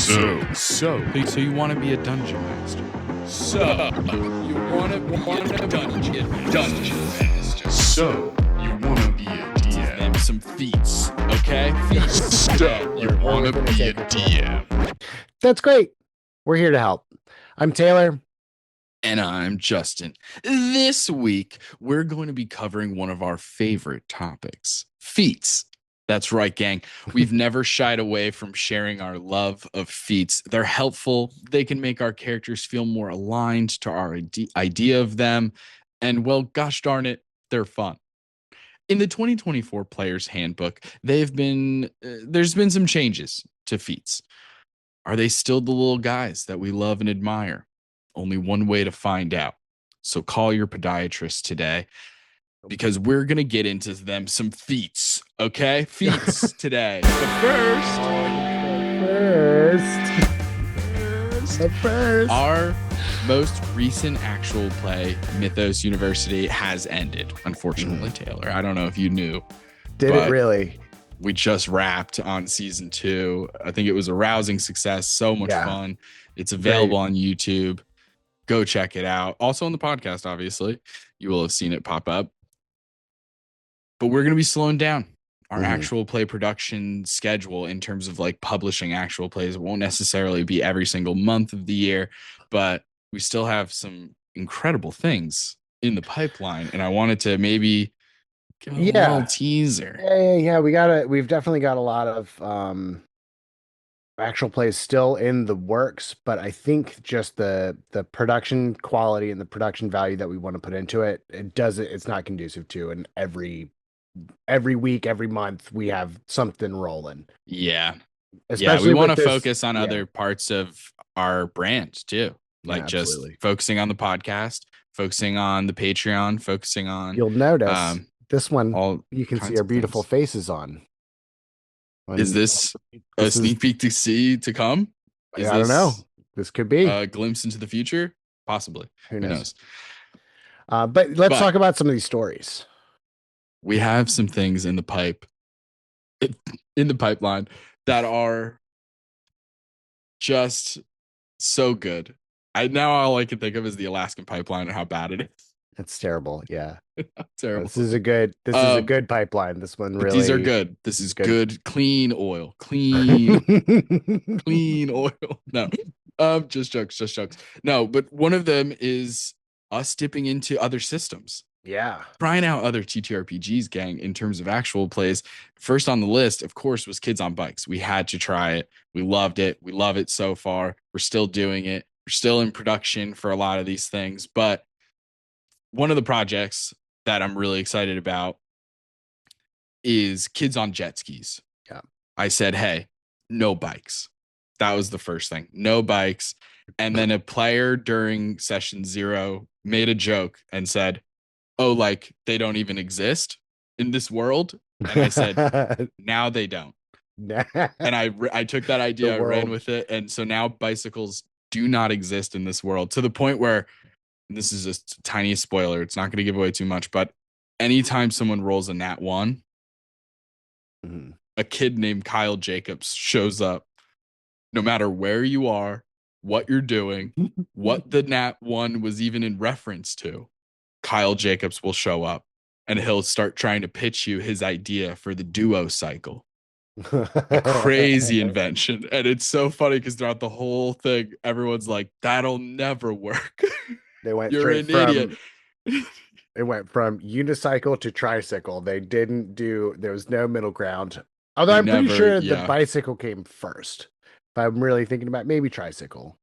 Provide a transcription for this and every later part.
So you want to be a dungeon master? So you want to be a dungeon master? So you want to be a DM? Them some feats, okay? Feats. So you want to be a DM? That's great. We're here to help. I'm Taylor. And I'm Justin. This week, we're going to be covering one of our favorite topics, feats. That's right, gang. We've never shied away from sharing our love of feats. They're helpful. They can make our characters feel more aligned to our idea of them. And, well, gosh darn it, they're fun. In the 2024 Player's Handbook, there's been some changes to feats. Are they still the little guys that we love and admire? Only one way to find out. So call your podiatrist today, because we're going to get into them some feats, okay? Feats today. But first, our most recent actual play, Mythos University, has ended, unfortunately, Taylor. I don't know if you knew. Did it really? We just wrapped on season 2. I think it was a rousing success. So much fun. It's available on YouTube. Go check it out. Also on the podcast, obviously. You will have seen it pop up. But we're going to be slowing down our actual play production schedule in terms of like publishing actual plays. It won't necessarily be every single month of the year, but we still have some incredible things in the pipeline. And I wanted to maybe give a little teaser. Yeah. We've definitely got a lot of actual plays still in the works, but I think just the production quality and the production value that we want to put into it, it's not conducive to, and every week, every month, we have something rolling. Yeah. Especially we want to focus on other parts of our brand too. Like just focusing on the podcast, focusing on the Patreon, focusing on. You'll notice this one, you can see our beautiful faces on. Is this a sneak peek to come? I don't know. This could be a glimpse into the future. Possibly. Who knows? But let's talk about some of these stories. We have some things in the pipeline that are just so good. Now all I can think of is the Alaskan pipeline and how bad it is. It's terrible. Yeah. Terrible. This is a good pipeline. This one really. These are good. This is good. Clean oil. Clean oil. No. Just jokes. No, but one of them is us dipping into other systems. Yeah. Trying out other TTRPGs, gang, in terms of actual plays. First on the list, of course, was Kids on Bikes. We had to try it. We loved it. We love it so far. We're still doing it. We're still in production for a lot of these things. But one of the projects that I'm really excited about is Kids on Jet Skis. Yeah. I said, hey, no bikes. That was the first thing. No bikes. And then a player during session 0 made a joke and said, oh, like they don't even exist in this world. And I said, now they don't. And I took that idea, I ran with it. And so now bicycles do not exist in this world, to the point where, this is a tiny spoiler, it's not going to give away too much, but anytime someone rolls a nat 1, a kid named Kyle Jacobs shows up, no matter where you are, what you're doing, what the nat 1 was even in reference to. Kyle Jacobs will show up and he'll start trying to pitch you his idea for the duo cycle. A crazy invention. And it's so funny because throughout the whole thing, everyone's like, that'll never work. They went You're an idiot. It went from unicycle to tricycle. There was no middle ground. Although I'm pretty sure the bicycle came first. But I'm really thinking about maybe tricycle.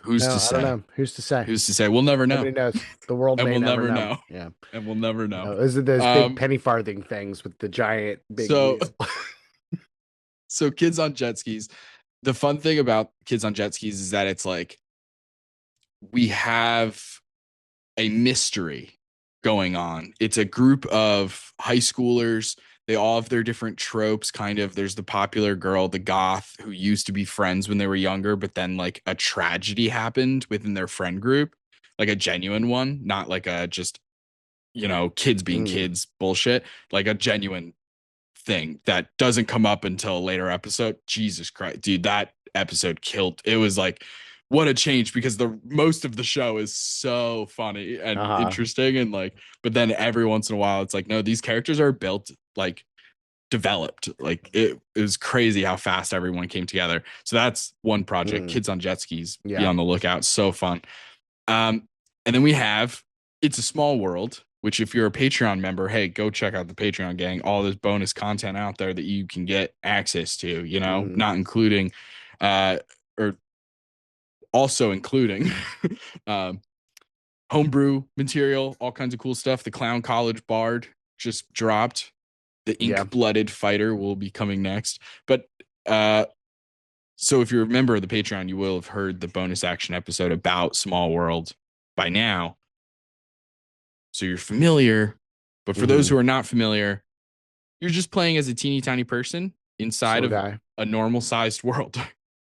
Who's to say? I don't know. Who's to say? Who's to say? We'll never know. Nobody knows. The world and may we'll never know. Yeah. And we'll never know. No, those are those big penny farthing things with the giant big wheels. So Kids on Jet Skis. The fun thing about Kids on Jet Skis is that it's like we have a mystery going on. It's a group of high schoolers. They all have their different tropes, kind of. There's the popular girl, the goth, who used to be friends when they were younger, but then like a tragedy happened within their friend group, like a genuine one, not like a just, kids being kids bullshit, like a genuine thing that doesn't come up until a later episode. Jesus Christ, dude, that episode killed. It was like, what a change, because the most of the show is so funny and Uh-huh. interesting, and like, but then every once in a while it's like, no, these characters are built, like developed. Like it was crazy how fast everyone came together. So that's one project. Mm. Kids on Jet Skis. Be Yeah. on the lookout. So fun. And then we have It's a Small World, which if you're a Patreon member, hey, go check out the Patreon gang. All this bonus content out there that you can get access to, you know, Mhm. not including or also including homebrew material, all kinds of cool stuff. The Clown College Bard just dropped. The Yeah. Ink-Blooded Fighter will be coming next. But so if you're a member of the Patreon, you will have heard the bonus action episode about Small World by now. So you're familiar. But for those who are not familiar, you're just playing as a teeny tiny person inside of Guy. a normal sized world.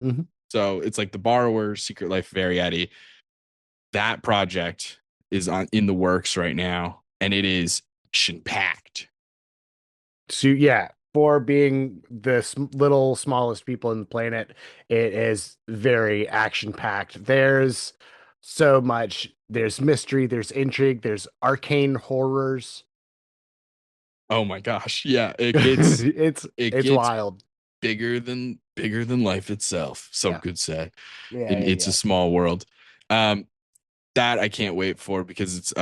Mhm. So it's like The Borrower, Secret Life of Ariadne. That project is in the works right now, and it is action packed. So yeah, for being the little smallest people in the planet, it is very action packed. There's so much. There's mystery. There's intrigue. There's arcane horrors. Oh my gosh. Yeah. It gets it's wild. bigger than life itself. Some Yeah. could say. Yeah, And It's a Small World. That I can't wait for, because it's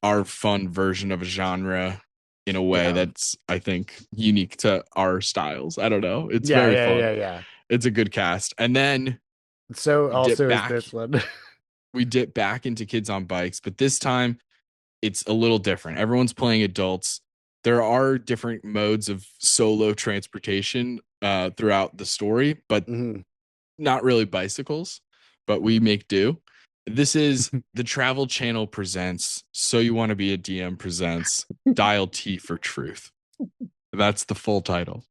our fun version of a genre in a way that's, I think, unique to our styles. I don't know. It's very fun. Yeah. It's a good cast. And then So we also is this one. we dip back into Kids on Bikes, but this time it's a little different. Everyone's playing adults. There are different modes of solo transportation throughout the story, but Mhm. not really bicycles, but we make do. This is the Travel Channel presents So You Want to Be a DM presents Dial T for Truth. That's the full title.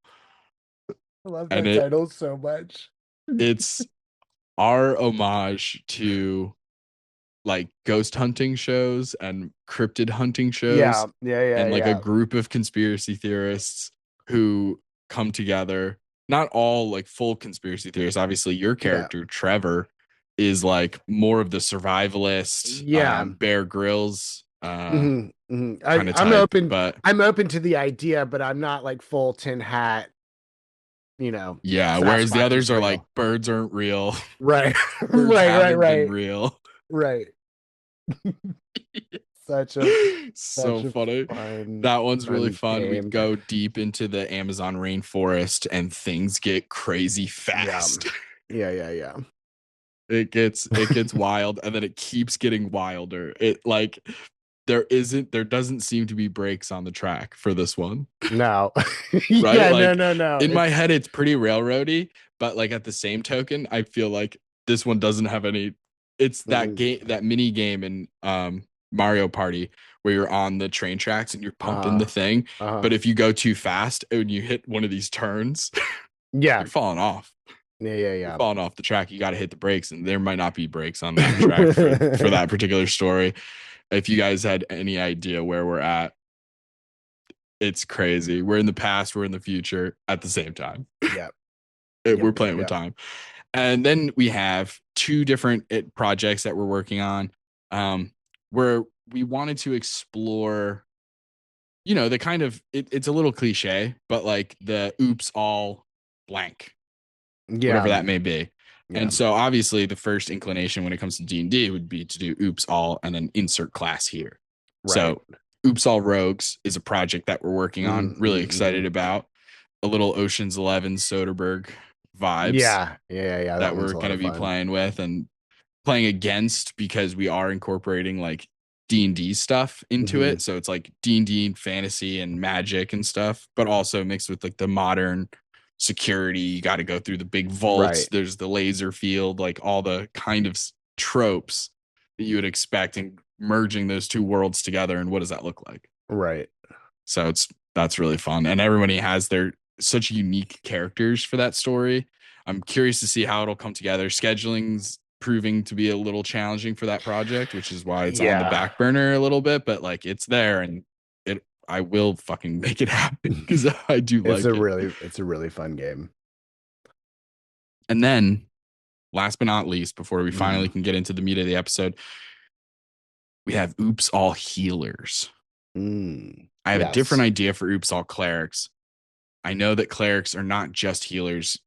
I love And that title so much. it's our homage to like ghost hunting shows and cryptid hunting shows, and like a group of conspiracy theorists who come together. Not all like full conspiracy theorists. Obviously, your character, Trevor, is like more of the survivalist, Bear Grylls Mhm, mhm. kind of I'm type. open. But I'm open to the idea, but I'm not like full tin hat. You know. yeah, whereas the Sasquatch others is are real. like birds aren't real. Right, Birds haven't been real. right. Such a So funny. fun, That one's really fun. game. We go deep into the Amazon rainforest and things get crazy fast. Yeah. It gets wild, and then it keeps getting wilder. It like there doesn't seem to be brakes on the track for this one. No. Right? Yeah, Like, no. In my head, it's pretty railroady, but like at the same token, I feel like this one doesn't have any. It's that game, that mini game in Mario Party where you're on the train tracks and you're pumping the thing. But if you go too fast and you hit one of these turns, yeah, you're falling off. Yeah. You're falling off the track. You got to hit the brakes, and there might not be brakes on that track for that particular story. If you guys had any idea where we're at, it's crazy. We're in the past, we're in the future at the same time. Yeah. We're playing with time. And then we have two different projects that we're working on, where we wanted to explore, you know, the kind of, it's a little cliche, but like the oops all blank, whatever that may be. Yeah. And so obviously the first inclination when it comes to D&D would be to do oops all and then insert class here. Right. So Oops All Rogues is a project that we're working on, really excited about. A little Ocean's 11 Soderbergh vibes. Yeah. That we're going to be playing with and playing against, because we are incorporating like D&D stuff into it. So it's like D&D fantasy and magic and stuff, but also mixed with like the modern security. You got to go through the big vaults. Right. There's the laser field, like all the kind of tropes that you would expect, and merging those two worlds together. And what does that look like? Right. So that's really fun. And everybody has their such unique characters for that story. I'm curious to see how it'll come together. Scheduling's proving to be a little challenging for that project, which is why it's on the back burner a little bit, but like it's there, and I will fucking make it happen because I do like it. It's a really fun game. And then, last but not least, before we finally Mm. can get into the meat of the episode, we have Oops All Healers. I have a different Yes. idea for Oops All Clerics. I know that clerics are not just healers.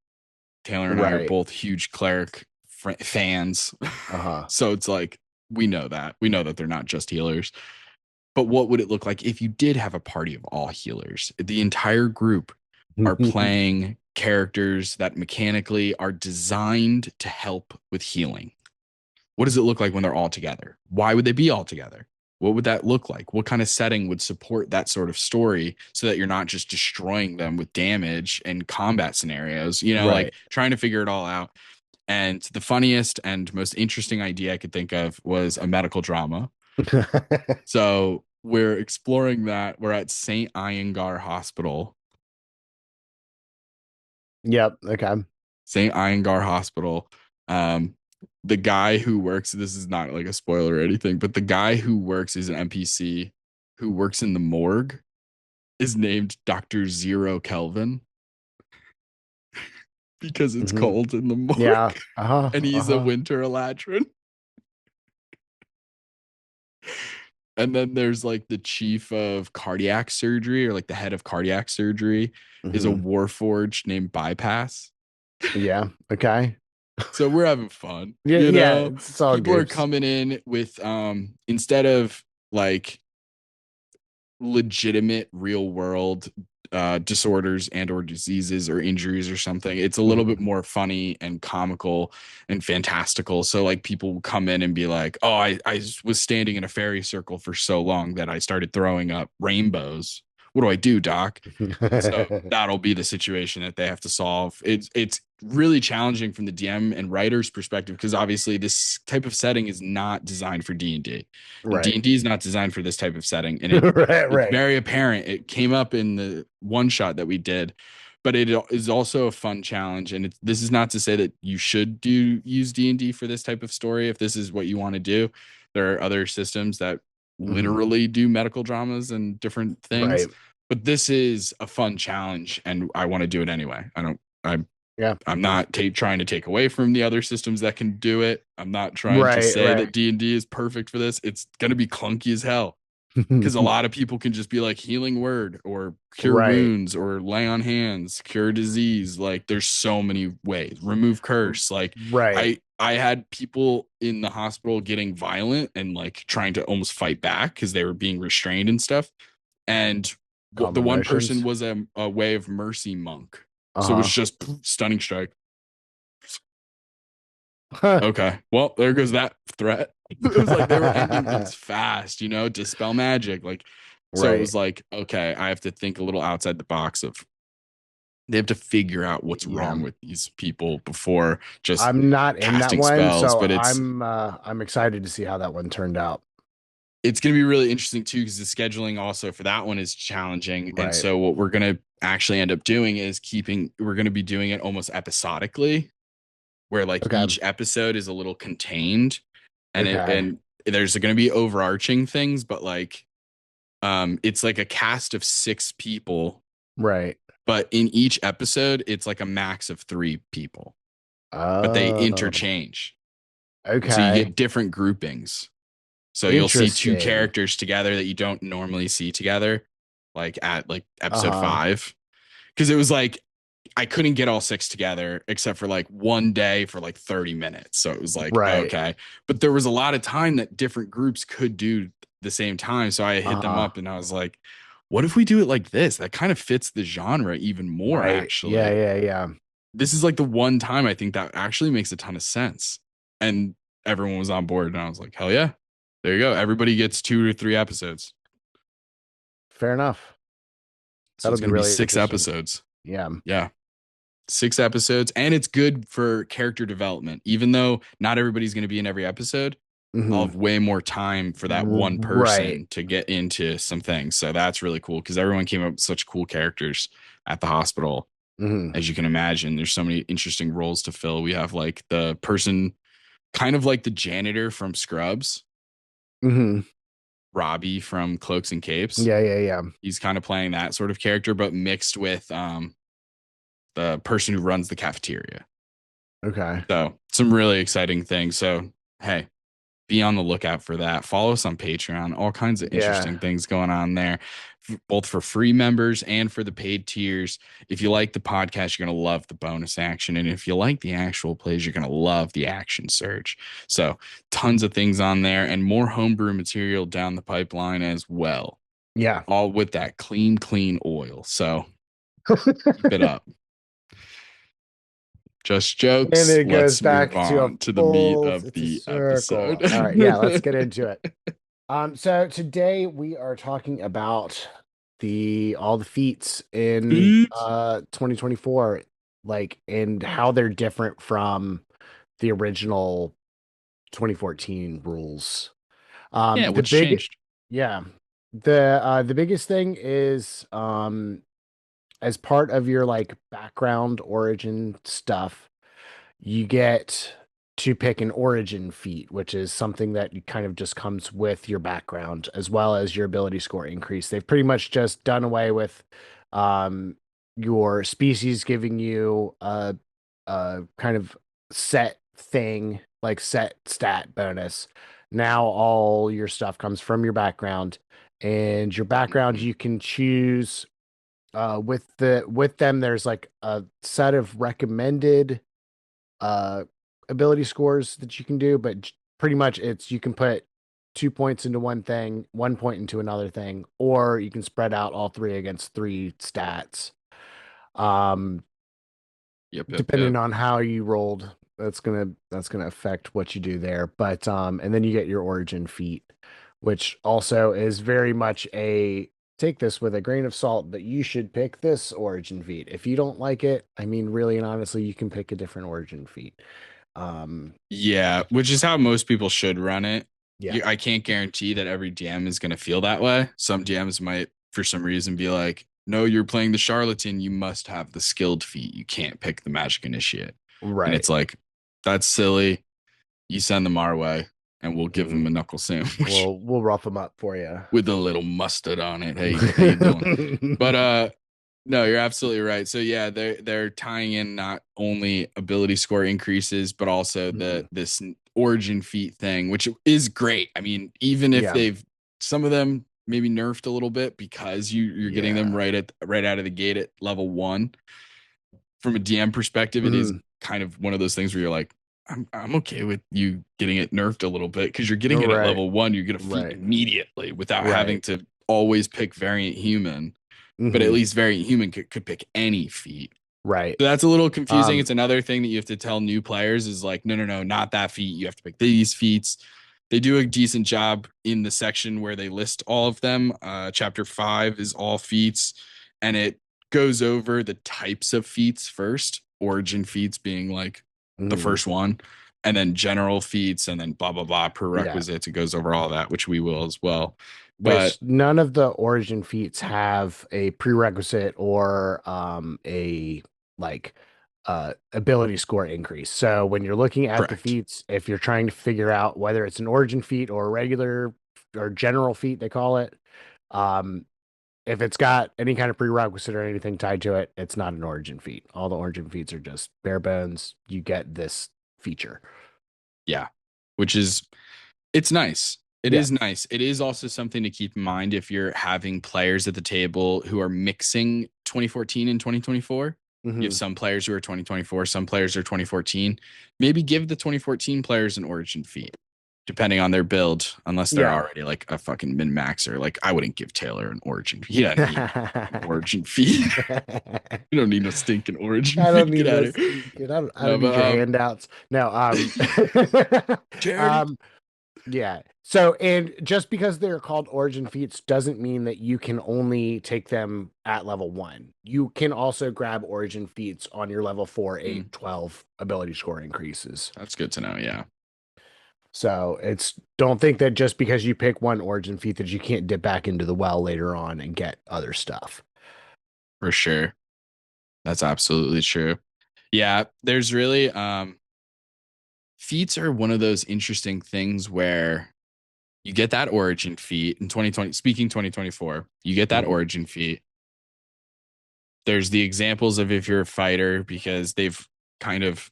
Taylor and I are Right. both huge cleric fans. Uh-huh. So it's like, we know that. We know that they're not just healers. But what would it look like if you did have a party of all healers? The entire group are playing characters that mechanically are designed to help with healing. What does it look like when they're all together? Why would they be all together? What would that look like? What kind of setting would support that sort of story so that you're not just destroying them with damage and combat scenarios, you know, like Right. trying to figure it all out. And the funniest and most interesting idea I could think of was a medical drama. So we're exploring that. We're at St. Iyengar Hospital. Yep. Okay. St. Iyengar Hospital. Um, the guy who works, this is not like a spoiler or anything, but the guy who works is an NPC who works in the morgue is named Dr. Zero Kelvin because it's Mhm. cold in the morgue. Yeah. Uh-huh. And he's a winter elatrin. And then there's like the chief of cardiac surgery or like the head of cardiac surgery is a Mhm. warforged named Bypass. Yeah. Okay. So we're having fun. Yeah. You Yeah. know, It's all people are good. coming in with instead of like legitimate real world disorders and or diseases or injuries or something, it's a little bit more funny and comical and fantastical. So like people will come in and be like, oh, I was standing in a fairy circle for so long that I started throwing up rainbows. What do I do, doc? So that'll be the situation that they have to solve. It's really challenging from the DM and writer's perspective because obviously this type of setting is not designed for D&D. And Right. D&D is not designed for this type of setting. And Right. it's Right. very apparent. It came up in the one shot that we did, but it is also a fun challenge. And this is not to say that you should use D&D for this type of story. If this is what you want to do, there are other systems that literally do medical dramas and different things. Right. But this is a fun challenge, and I want to do it anyway. Yeah. I'm not trying to take away from the other systems that can do it. I'm not trying to Right. say that Right. D&D is perfect for this. It's going to be clunky as hell because a lot of people can just be like healing word or cure Right. wounds or lay on hands, cure disease. Like there's so many ways. Remove curse. Like Right. I had people in the hospital getting violent and like trying to almost fight back because they were being restrained and stuff. And Calm the one person emotions. was a way of mercy monk. So it was Uh-huh. just stunning strike. Huh. Okay. Well, there goes that threat. It was like they were ending things fast, you know, dispel magic. Like, so it Right. was like, okay, I have to think a little outside the box of they have to figure out what's Yeah. wrong with these people before just I'm not in that casting one, spells. so But I'm excited to see how that one turned out. it's going to be really interesting too because the scheduling also for that one is challenging. And Right. so what we're going to actually end up doing is we're going to be doing it almost episodically where like Okay. each episode is a little contained and Okay. there's going to be overarching things, but like it's like a cast of 6 people, Right. but in each episode it's like a max of 3 people, but they Oh. interchange. So you Okay. get different groupings. So you'll see 2 Interesting. characters together that you don't normally see together, like at like episode Uh-huh. 5. Because it was like I couldn't get all 6 together except for like one day for like 30 minutes. So it was like, Right. okay. But there was a lot of time that different groups could do the same time. So I hit them Uh-huh. up and I was like, what if we do it like this? That kind of fits the genre even more, Right. Yeah, actually. yeah, yeah. This is like the one time I think that actually makes a ton of sense. And everyone was on board. And I was like, hell yeah. There you go. Everybody gets 2 or 3 episodes. Fair enough. So That'll it's be going to be really 6 interesting. episodes. Yeah. Yeah. 6 episodes. And it's good for character development. Even though not everybody's going to be in every episode, I'll have way more time for that one Right. person to get into some things. So that's really cool because everyone came up with such cool characters at the hospital. As you can imagine, there's so many interesting roles to fill. We have like the person kind of like the janitor from Scrubs. Robbie from Cloaks and Capes. Yeah. He's kind of playing that sort of character, but mixed with the person who runs the cafeteria. Okay. So some really exciting things. So hey, be on the lookout for that. Follow us on Patreon. All kinds of Yeah. interesting things going on there, both for free members and for the paid tiers. If you like the podcast, you're going to love the bonus action. And if you like the actual plays, you're going to love the action surge. So tons of things on there and more homebrew material down the pipeline as well. Yeah. All with that clean oil. So keep it up. Just And jokes. it goes Let's move back to a on to the meat full, of it's a the circle. episode. All right, yeah, let's get into it. So today we are talking about all the feats in Feats. 2024, like, and how they're different from the original 2014 rules. Yeah, The what's big changed? Yeah. The biggest thing is as part of your like background origin stuff, you get to pick an origin feat, which is something that kind of just comes with your background as well as your ability score increase. They've pretty much just done away with um, your species giving you a kind of set thing, like set stat bonus. Now all your stuff comes from your background, and your background Mhm. you can choose with them. There's like a set of recommended uh ability scores that you can do, but pretty much it's you can put 2 points into one thing, 1 point into another thing, or you can spread out all three against three stats. Um, Yep. depending on how you rolled, that's gonna affect what you do there. But and then you get your origin feat, which also is very much a take this with a grain of salt, but you should pick this origin feat. If you don't like it, I mean, really and honestly, you can pick a different origin feat. Yeah, which is how most people should run it. Yeah. I can't guarantee that every DM is going to feel that way. Some DMs might, for some reason, be like, no, you're playing the charlatan. You must have the skilled feat. You can't pick the magic initiate. And Right. it's like, that's silly. You send them our way and we'll give them Mhm. a knuckle sandwich We'll rough them up for you. with a little mustard on it. Hey, how you doing? But no, you're absolutely right. So yeah, they're tying in not only ability score increases, but also Mhm. this origin feat thing, which is great. I mean, even if Yeah. they've some of them maybe nerfed a little bit because you're getting them Yeah. right out of the gate at level one. From a DM perspective, it is Mhm. kind of one of those things where you're like, I'm okay with you getting it nerfed a little bit because you're getting it at Right. level one. You get a feat Right. immediately without having Right. to always pick variant human, but at Hmm. least variant human could pick any feat. Right. So that's a little confusing. Um, It's another thing that you have to tell new players is like, no, not that feat. You have to pick these feats. They do a decent job in the section where they list all of them. Chapter 5 is all feats, and it goes over the types of feats first. Origin feats being like the mhm. first one, and then general feats, and then blah blah blah Yeah. prerequisites. It goes over all that, which we will as well. But Which none of the origin feats have a prerequisite or a like ability score increase. So when you're looking at the correct. feats, if you're trying to figure out whether it's an origin feat or a regular or general feat, they call it, um, if it's got any kind of prerequisite or anything tied to it, it's not an origin feat. All the origin feats are just bare bones. You get this feature. Yeah, which is it's nice. It Yeah. is nice. It is also something to keep in mind if you're having players at the table who are mixing 2014 and 2024. You have Hmm. some players who are 2024, some players are 2014. Maybe give the 2014 players an origin feat, depending on their build, unless they're Yeah. already like a fucking min maxer. Like I wouldn't give Taylor an origin. He doesn't need an origin feat. You don't need no stinking origin I don't feat. Get need out those. of here. I No, don't need but your handouts. No. charity. Um. Yeah. So, and just because they're called origin feats doesn't mean that you can only take them at level 1. You can also grab origin feats on your level 4, Hmm, 8, 12 ability score increases. that's good to know. Yeah. So it's don't think that just because you pick one origin feat that you can't dip back into the well later on and get other stuff. For sure. That's absolutely true. Yeah, there's really feats are one of those interesting things where You get that origin feat in 2020, speaking 2024, you get that Mhm. origin feat. There's the examples of if you're a fighter, because they've kind of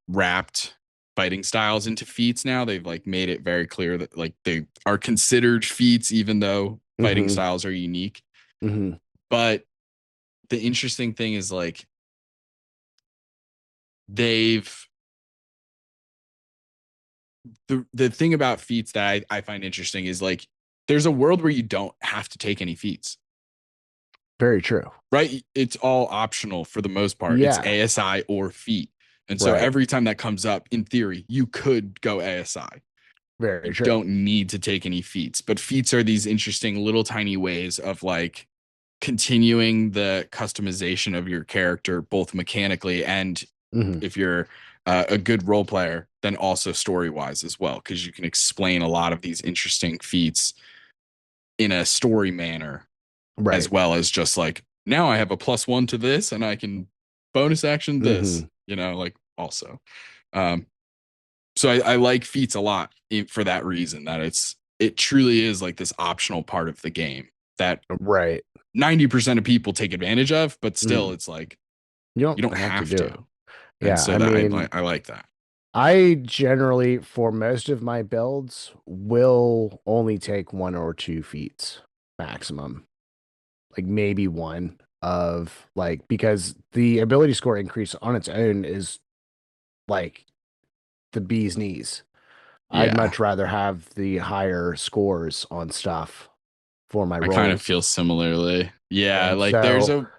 wrapped fighting styles into feats now. They've like made it very clear that like they are considered feats, even though fighting Mhm. styles are unique. Mhm. But the interesting thing is like they've the thing about feats that I find interesting is like there's a world where you don't have to take any feats, Very true. right? It's all optional for the most part. It's Yeah. ASI or feat. And so Right. every time that comes up, in theory, you could go ASI. Very You true. don't need to take any feats, but feats are these interesting little tiny ways of like continuing the customization of your character, both mechanically and Mhm. if you're a good role player, then also story wise as well, because you can explain a lot of these interesting feats in a story manner, as Right. well as just like, now I have a +1 to this and I can bonus action this, Mhm. like also. Um, so I like feats a lot for that reason, that it truly is like this optional part of the game that Right. 90% of people take advantage of, but still Mhm. it's like You you don't don't have to have do. to. And Yeah, so I that mean, I like that. I generally, for most of my builds, will only take one or two feats maximum. Like maybe one of like because the ability score increase on its own is like the bee's knees. I'd Yeah. much rather have the higher scores on stuff for my I kind of rolls. feel similarly. Yeah, And like there's so a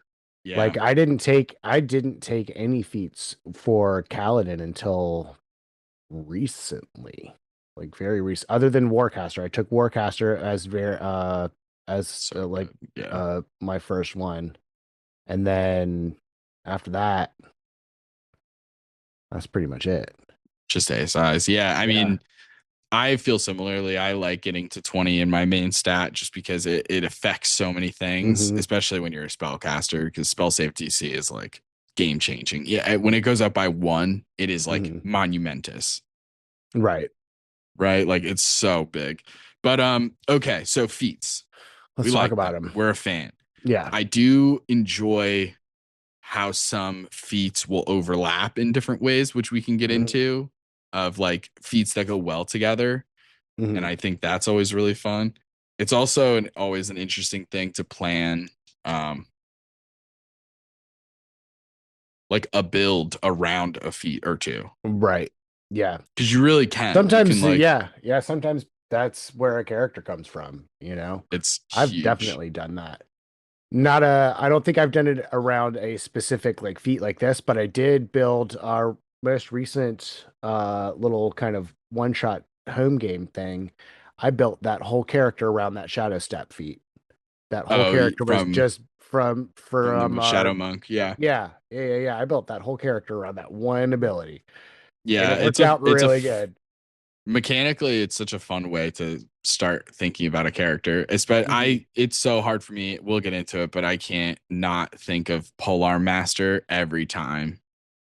yeah. like I didn't take any feats for Kaladin until recently. Like very recent, other than Warcaster. I took Warcaster as very So like good. Yeah. my first one. And then after that, that's pretty much it. Just ASIs. Yeah. I Yeah. mean, I feel similarly. I like getting to 20 in my main stat just because it affects so many things, Hmm. especially when you're a spellcaster, because spell save DC is like game changing. Yeah. When it goes up by 1, it is like Hmm. monumentous, Right. right? Like it's so big. But okay, so feats. We Let's talk like about them. them. We're a fan. Yeah. I do enjoy how some feats will overlap in different ways, which we can get Hmm. into, of like feats that go well together. And Hmm. I think that's always really fun. It's also always an interesting thing to plan, um, like a build around a feat or two, Right. Yeah. because you really can. You can Sometimes, like yeah. Yeah. Sometimes that's where a character comes from, you know? it's I've huge. definitely done that. I don't think I've done it around a specific like feat like this, but I did build our most recent little kind of one shot home game thing. I built that whole character around that shadow step feat. That whole Oh, character was from just from the our Shadow Monk. Yeah, yeah. I built that whole character around that one ability. And yeah. it worked out really good. Mechanically, it's such a fun way to start thinking about a character. Mhm. It's so hard for me. We'll get into it, but I can't not think of Polar Master every time,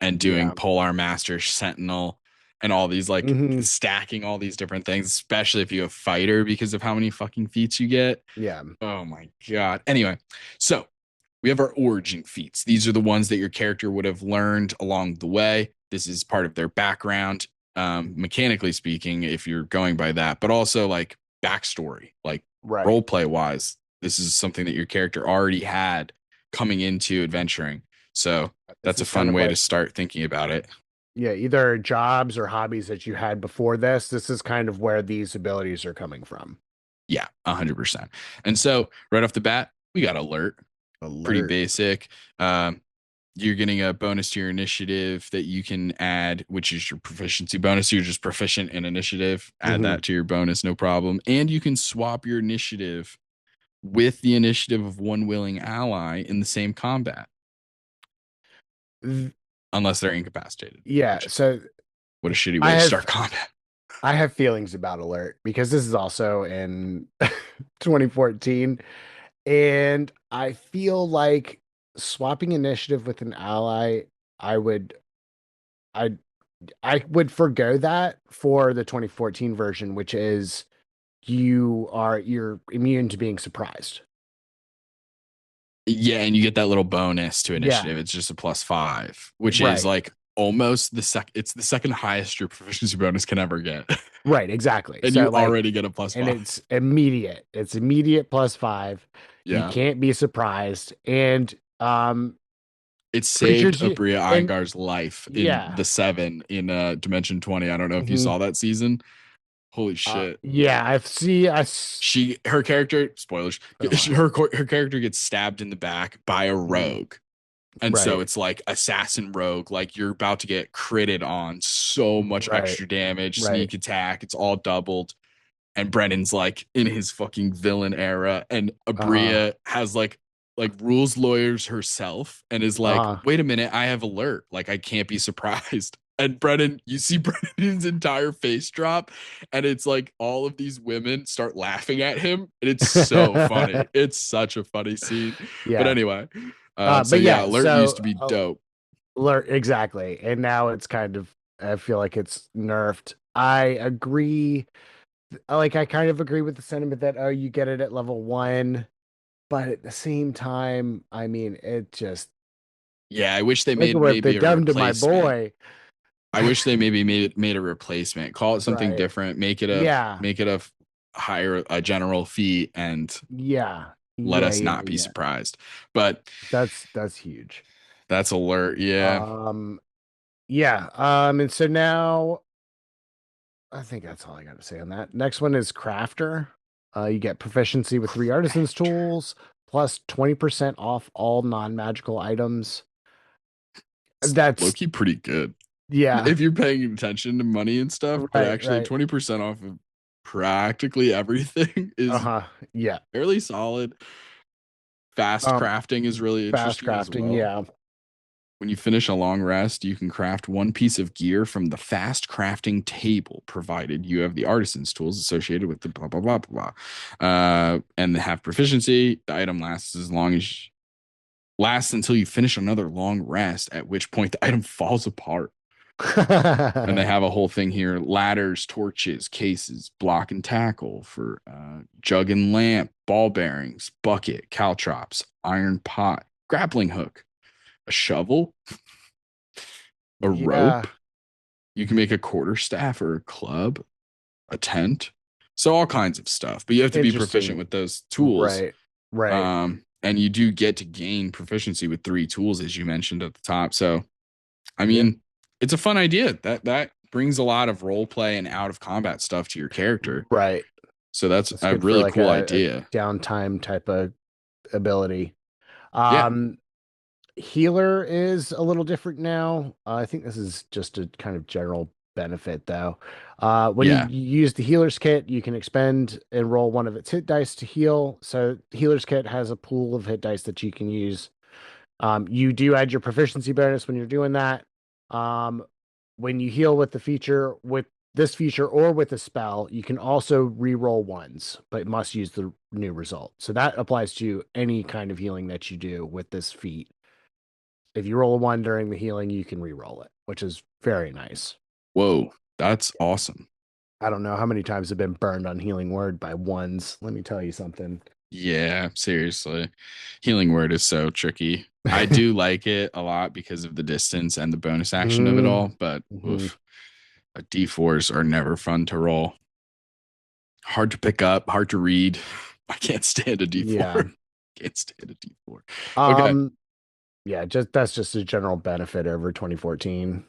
and doing Yeah. Polar Master Sentinel and all these like Hmm. stacking all these different things, especially if you have fighter because of how many fucking feats you get. Yeah. Oh my God. Anyway, so we have our origin feats. These are the ones that your character would have learned along the way. This is part of their background, mechanically speaking, if you're going by that, but also like backstory, like Right. role play wise. This is something that your character already had coming into adventuring. So This that's a is kind fun of way to like start thinking about it. yeah, either jobs or hobbies that you had before this. This is kind of where these abilities are coming from. Yeah, 100%. And so right off the bat, we got alert, pretty Alert. basic. Um, you're getting a bonus to your initiative that you can add, which is your proficiency bonus. You're just proficient in initiative. Add Hmm. that to your bonus, no problem. And you can swap your initiative with the initiative of one willing ally in the same combat, unless they're incapacitated. Yeah, Which, so what a shitty I way to have start combat. I have feelings about alert because this is also in 2014 and I feel like swapping initiative with an ally I would I I would forgo that for the 2014 version, which is you're immune to being surprised. Yeah, and you get that little bonus to Yeah, initiative. It's just a +5, which is right. like almost it's the second highest your proficiency bonus can ever get. Right, exactly. And So you like, already get a plus and five. it's immediate. It's immediate +5. You Yeah. can't be surprised. And It saved creatures you Abria and Igar's life in yeah. the 7 in Dimension 20. I don't know if you Mhm. saw that season. Holy shit. Yeah, Her character, spoilers, oh wow. her character gets stabbed in the back by a Mhm. rogue. And so Right, it's like assassin rogue, like you're about to get critted on so much right, extra damage, right. sneak attack, it's all doubled. And Brennan's like in his fucking villain era, and Uh-huh. Abria has like rules lawyers herself and is like, Uh-huh. wait a minute, I have alert, like I can't be surprised. And Brennan, you see Brennan's entire face drop, and it's like all of these women start laughing at him, and it's so funny. It's such a funny scene. But Yeah. anyway, so But yeah, yeah, alert used so to be dope. alert exactly. And now it's kind of I feel like it's nerfed. I agree. Like I kind of agree with the sentiment that oh, you get it at level 1, but at the same time, I mean, it just Yeah, I wish they look at made what they maybe a done to my replacement. boy. I wish they maybe made a replacement. Call it something Right. different. Yeah. Make it a higher a general fee and Yeah. let Yeah, us yeah, not be yeah. surprised. But That's huge. that's alert. Yeah. Um yeah. And so now I think that's all I got to say on that. Next one is crafter. You get proficiency with 3 artisans tools plus 20% off all non-magical items. It's That's low-key pretty good. yeah. If you're paying attention to money and stuff, but Right, actually right. 20% off of practically everything is Uh-huh. Yeah. fairly solid. Fast Um crafting is really fast interesting as crafting, well. yeah. When you finish a long rest, you can craft one piece of gear from the fast crafting table, provided you have the artisan's tools associated with the blah blah blah blah blah. And have proficiency. The item lasts until you finish another long rest, at which point the item falls apart. And they have a whole thing here: ladders, torches, cases, block and tackle for jug and lamp, ball bearings, bucket, caltrops, iron pot, grappling hook, a shovel, a Yeah. rope. You can make a quarterstaff or a club, a tent. So all kinds of stuff. But you have to be proficient Interesting. with those tools. Right. Right. And you do get to gain proficiency with 3 tools, as you mentioned at the top. So I Yeah. mean, it's a fun idea. That brings a lot of role play and out of combat stuff to your character. Right. So that's That's a good for really like cool a idea. downtime type of ability. Yeah. Um Healer is a little different now. I think this is just a kind of general benefit, though. When you Yeah. use the healer's kit, you can expend and roll one of its hit dice to heal. So the healer's kit has a pool of hit dice that you can use. You do add your proficiency bonus when you're doing that. Um, when you heal with the feature, with this feature or with a spell, you can also re-roll ones, but must use the new result. So that applies to any kind of healing that you do with this feat. If you roll a 1 during the healing, you can re-roll it, which is very nice. Whoa. That's awesome. I don't know how many times I've been burned on healing word by ones. Let me tell you something. Yeah, seriously. Healing word is so tricky. I do like it a lot because of the distance and the bonus action of it Mm-hmm. all, but Mm-hmm. oof, D4s are never fun to roll. Hard to pick up, hard to read. I can't stand a Yeah. D4. Can't stand a D4. Okay. Um, yeah, just that's just a general benefit over 2014.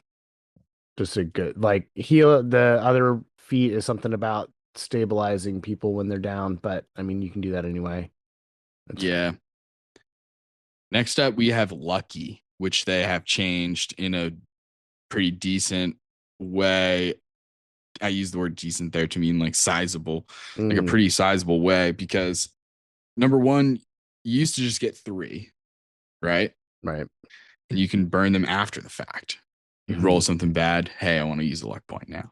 Just a good like heal the other feat is something about stabilizing people when they're down, but I mean you can do that anyway. That's Yeah. fine. Next up, we have Lucky, which they have changed in a pretty decent way. I use the word decent there to mean like sizable, like a Mm, pretty sizable way, because number one, you used to just get 3, right? right. And you can burn them after the fact. You roll Mhm. something bad. Hey, I want to use a luck point now.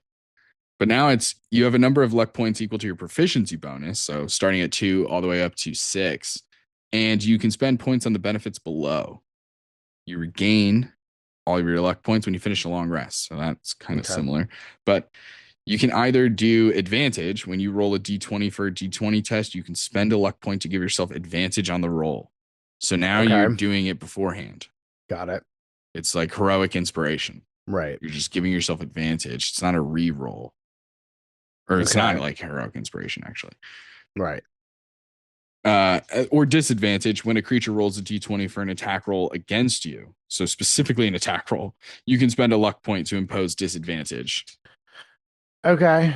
But now it's you have a number of luck points equal to your proficiency bonus. So starting at 2 all the way up to 6. And you can spend points on the benefits below. You regain all of your luck points when you finish a long rest. So that's kind of Okay. similar. But you can either do advantage when you roll a d20 for a d20 test, you can spend a luck point to give yourself advantage on the roll. So now Okay. you're doing it beforehand. Got it. It's like heroic inspiration. Right. You're just giving yourself advantage. It's not a re-roll. Or it's Okay. not like heroic inspiration, actually. Right. Or disadvantage when a creature rolls a d20 for an attack roll against you. So specifically an attack roll, you can spend a luck point to impose disadvantage. Okay.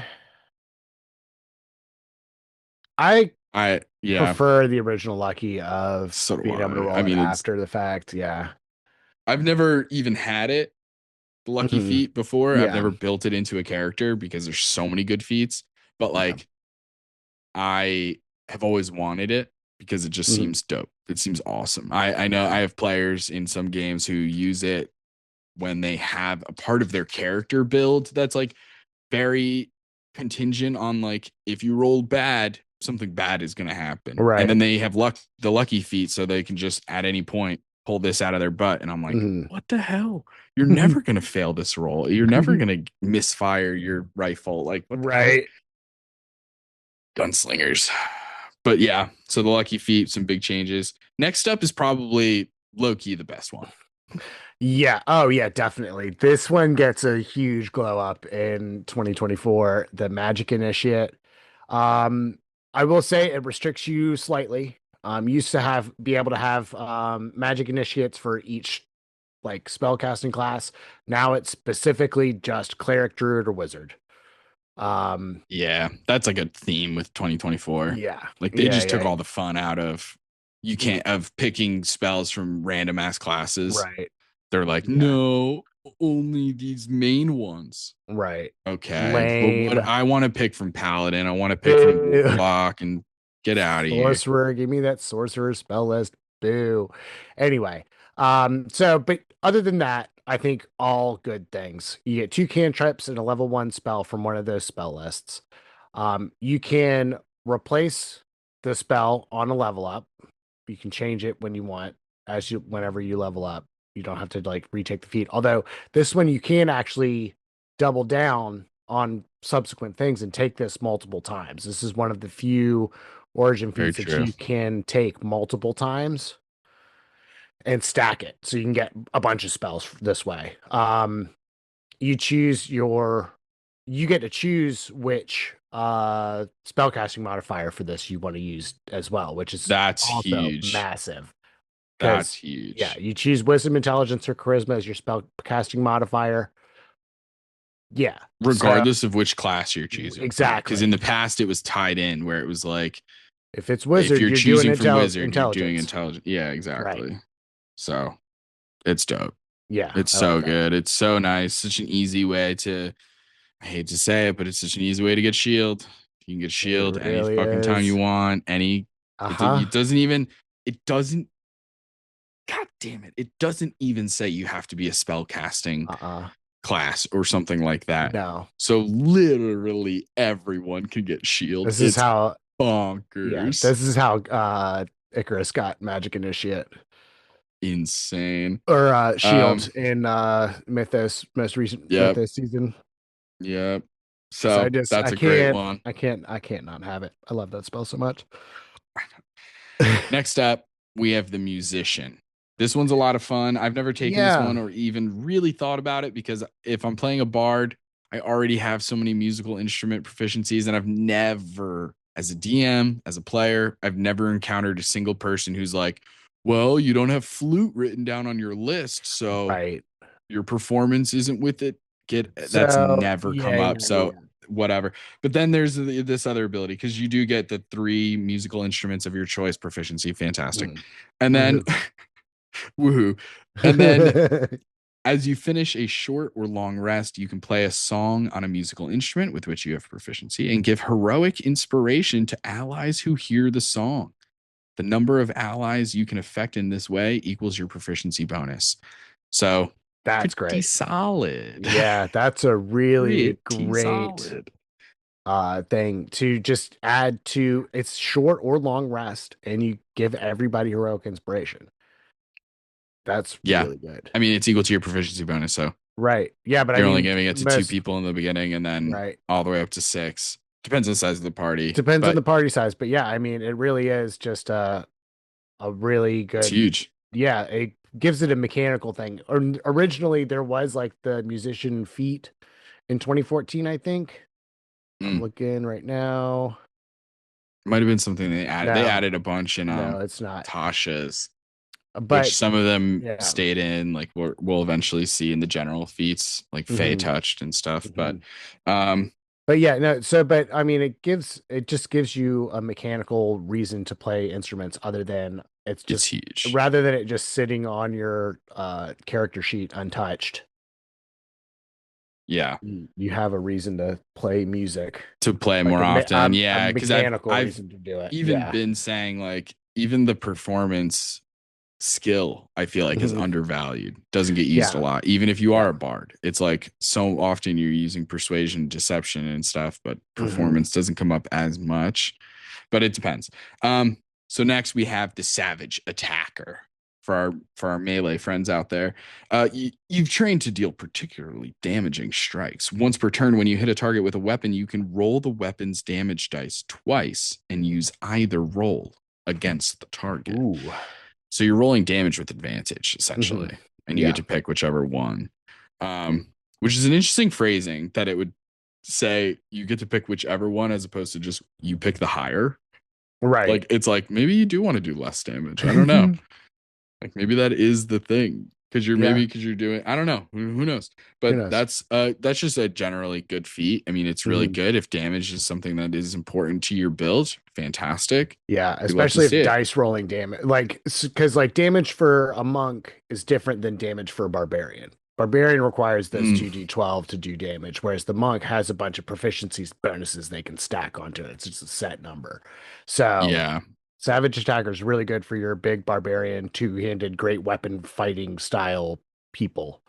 I Yeah, prefer the original Lucky of so do being able to I. I roll it mean, after the fact. Yeah. I've never even had it, the lucky Mhm. feat before. I've Yeah. never built it into a character because there's so many good feats. But Yeah. like, I have always wanted it because it just Mhm. seems dope. It seems awesome. I know I have players in some games who use it when they have a part of their character build that's like very contingent on like if you roll bad, something bad is going to happen. And Right. then they have the lucky feat so they can just at any point pull this out of their butt. And I'm like, Mhm. what the hell? You're never going to fail this roll. You're never going to misfire your rifle. Like, what the hell? Right. Gunslingers. But yeah, so the lucky feat, some big changes. Next up is probably low key the best one. Yeah. Oh, yeah, definitely. This one gets a huge glow up in 2024, the Magic Initiate. Um, I will say it restricts you slightly. You used to be able to have Magic Initiates for each like spellcasting class. Now it's specifically just cleric, druid, or wizard. Um, Yeah, that's like a theme with 2024. yeah, Like they yeah, just took yeah. all the fun out of you Mm, can't of picking spells from random ass classes. right. They're like, Yeah, no, only these main ones. right. Okay, but what Lame. I want to pick from Paladin, I want to pick from Boo. Warlock, and get out of here. Sorcerer, give me that sorcerer spell list. Boo. Anyway, but other than that, I think all good things. You get two cantrips and a level one spell from one of those spell lists. You can replace the spell on a level up. You can change it when you want, whenever you level up. You don't have to like retake the feat. Although this one you can actually double down on subsequent things and take this multiple times. This is one of the few origin Very feats that true. you can take multiple times and stack it. So you can get a bunch of spells this way. You choose you get to choose which spellcasting modifier for this you want to use as well, which is That's also huge. massive. That's Because yeah, huge. you choose wisdom, intelligence, or charisma as your spellcasting modifier. Yeah. So Regardless of which class you're choosing from. Because in exactly. the past, it was tied in where it was like, If it's if wizard, you're you're doing choosing from Wizard, you're doing intelligence. intelligent. Yeah, Right. exactly. So it's dope. Yeah, It's I like so that. good. It's so nice. Such an easy way to, I hate to say it, but it's such an easy way to get shield. You can get It shield any really fucking time you is. want. Uh-huh. It doesn't even, it doesn't, God damn it. It doesn't even say you have to be a spell casting Uh-uh. class or something like that. No. So literally everyone can get shield. This is It's how bonkers. this is how Icarus got Magic Initiate. Insane. Or Um, Shield in Mythos, most recent yep, Mythos season. yep. Because So that's I a great can't one. I can't not have it. I love that spell so much. Next up, we have the musician. This one's a lot of fun. I've never taken this Yeah. one or even really thought about it because if I'm playing a bard, I already have so many musical instrument proficiencies, and I've never, as a DM, as a player, I've never encountered a single person who's like, well, you don't have flute written down on your list, so Right. your performance isn't with it. That's So never come yeah, up. yeah, So yeah. whatever. But then there's this other ability because you do get the three musical instruments of your choice proficiency. Fantastic. Mm. And then Woohoo. woohoo. And then as you finish a short or long rest, you can play a song on a musical instrument with which you have proficiency and give heroic inspiration to allies who hear the song. The number of allies you can affect in this way equals your proficiency bonus. So That's pretty great. solid. Yeah, that's a really Pretty great solid. thing to just add to its short or long rest, and you give everybody heroic inspiration. That's Yeah. really good. I mean, it's equal to your proficiency bonus, so Right. Yeah, but I you're only mean, giving it to two most people in the beginning and then right. all the way up to six. Depends on the size of the party, Depends on but the party size, but yeah, I mean, it really is just a really it's good. huge. Yeah, it gives it a mechanical thing. Or originally there was like the musician feat in 2014, I think. I'm Mm. looking right now. Might have been something they added. They No, added a bunch in no, it's not. Tasha's, which But some of them yeah. stayed in, like we'll eventually see in the general feats, like Faye Mhm, touched and stuff. But mhm. um But yeah, no, so but I mean it just gives you a mechanical reason to play instruments other than it's it's just huge rather than it just sitting on your character sheet untouched. yeah You have a reason to play music, to play like more often. a Yeah, because I've mechanical I've reason to do it. even Yeah. been saying like even the performance skill I feel like is Mhm. undervalued, doesn't get used a Yeah. lot, even if you Yeah. are a bard. It's like so often you're using persuasion, deception and stuff, but Hmm. performance doesn't come up as much, but it depends. So next we have the savage attacker for our melee friends out there. You've trained to deal particularly damaging strikes once per turn. When you hit a target with a weapon, you can roll the weapon's damage dice twice and use either roll against the target. Ooh. So you're rolling damage with advantage, Hmm. essentially, and you get Yeah. to pick whichever one. Which is an interesting phrasing that it would say you get to pick whichever one as opposed to just you pick the higher. Right. Like it's like maybe you do want to do less damage. I don't know. Like maybe that is the thing Yeah. because you're doing I don't know. Who knows? Who But knows? that's just a generally good feat. I mean, it's really Hmm. good if damage is something that is important to your build. Fantastic. Yeah, We love to especially see if it. dice rolling damage, like, because like damage for a monk is different than damage for a barbarian. Barbarian requires those Mm, 2d12 to do damage, whereas the monk has a bunch of proficiency bonuses they can stack onto it. It's just a set number. So, yeah. Savage Attacker is really good for your big barbarian, two-handed, great weapon fighting style people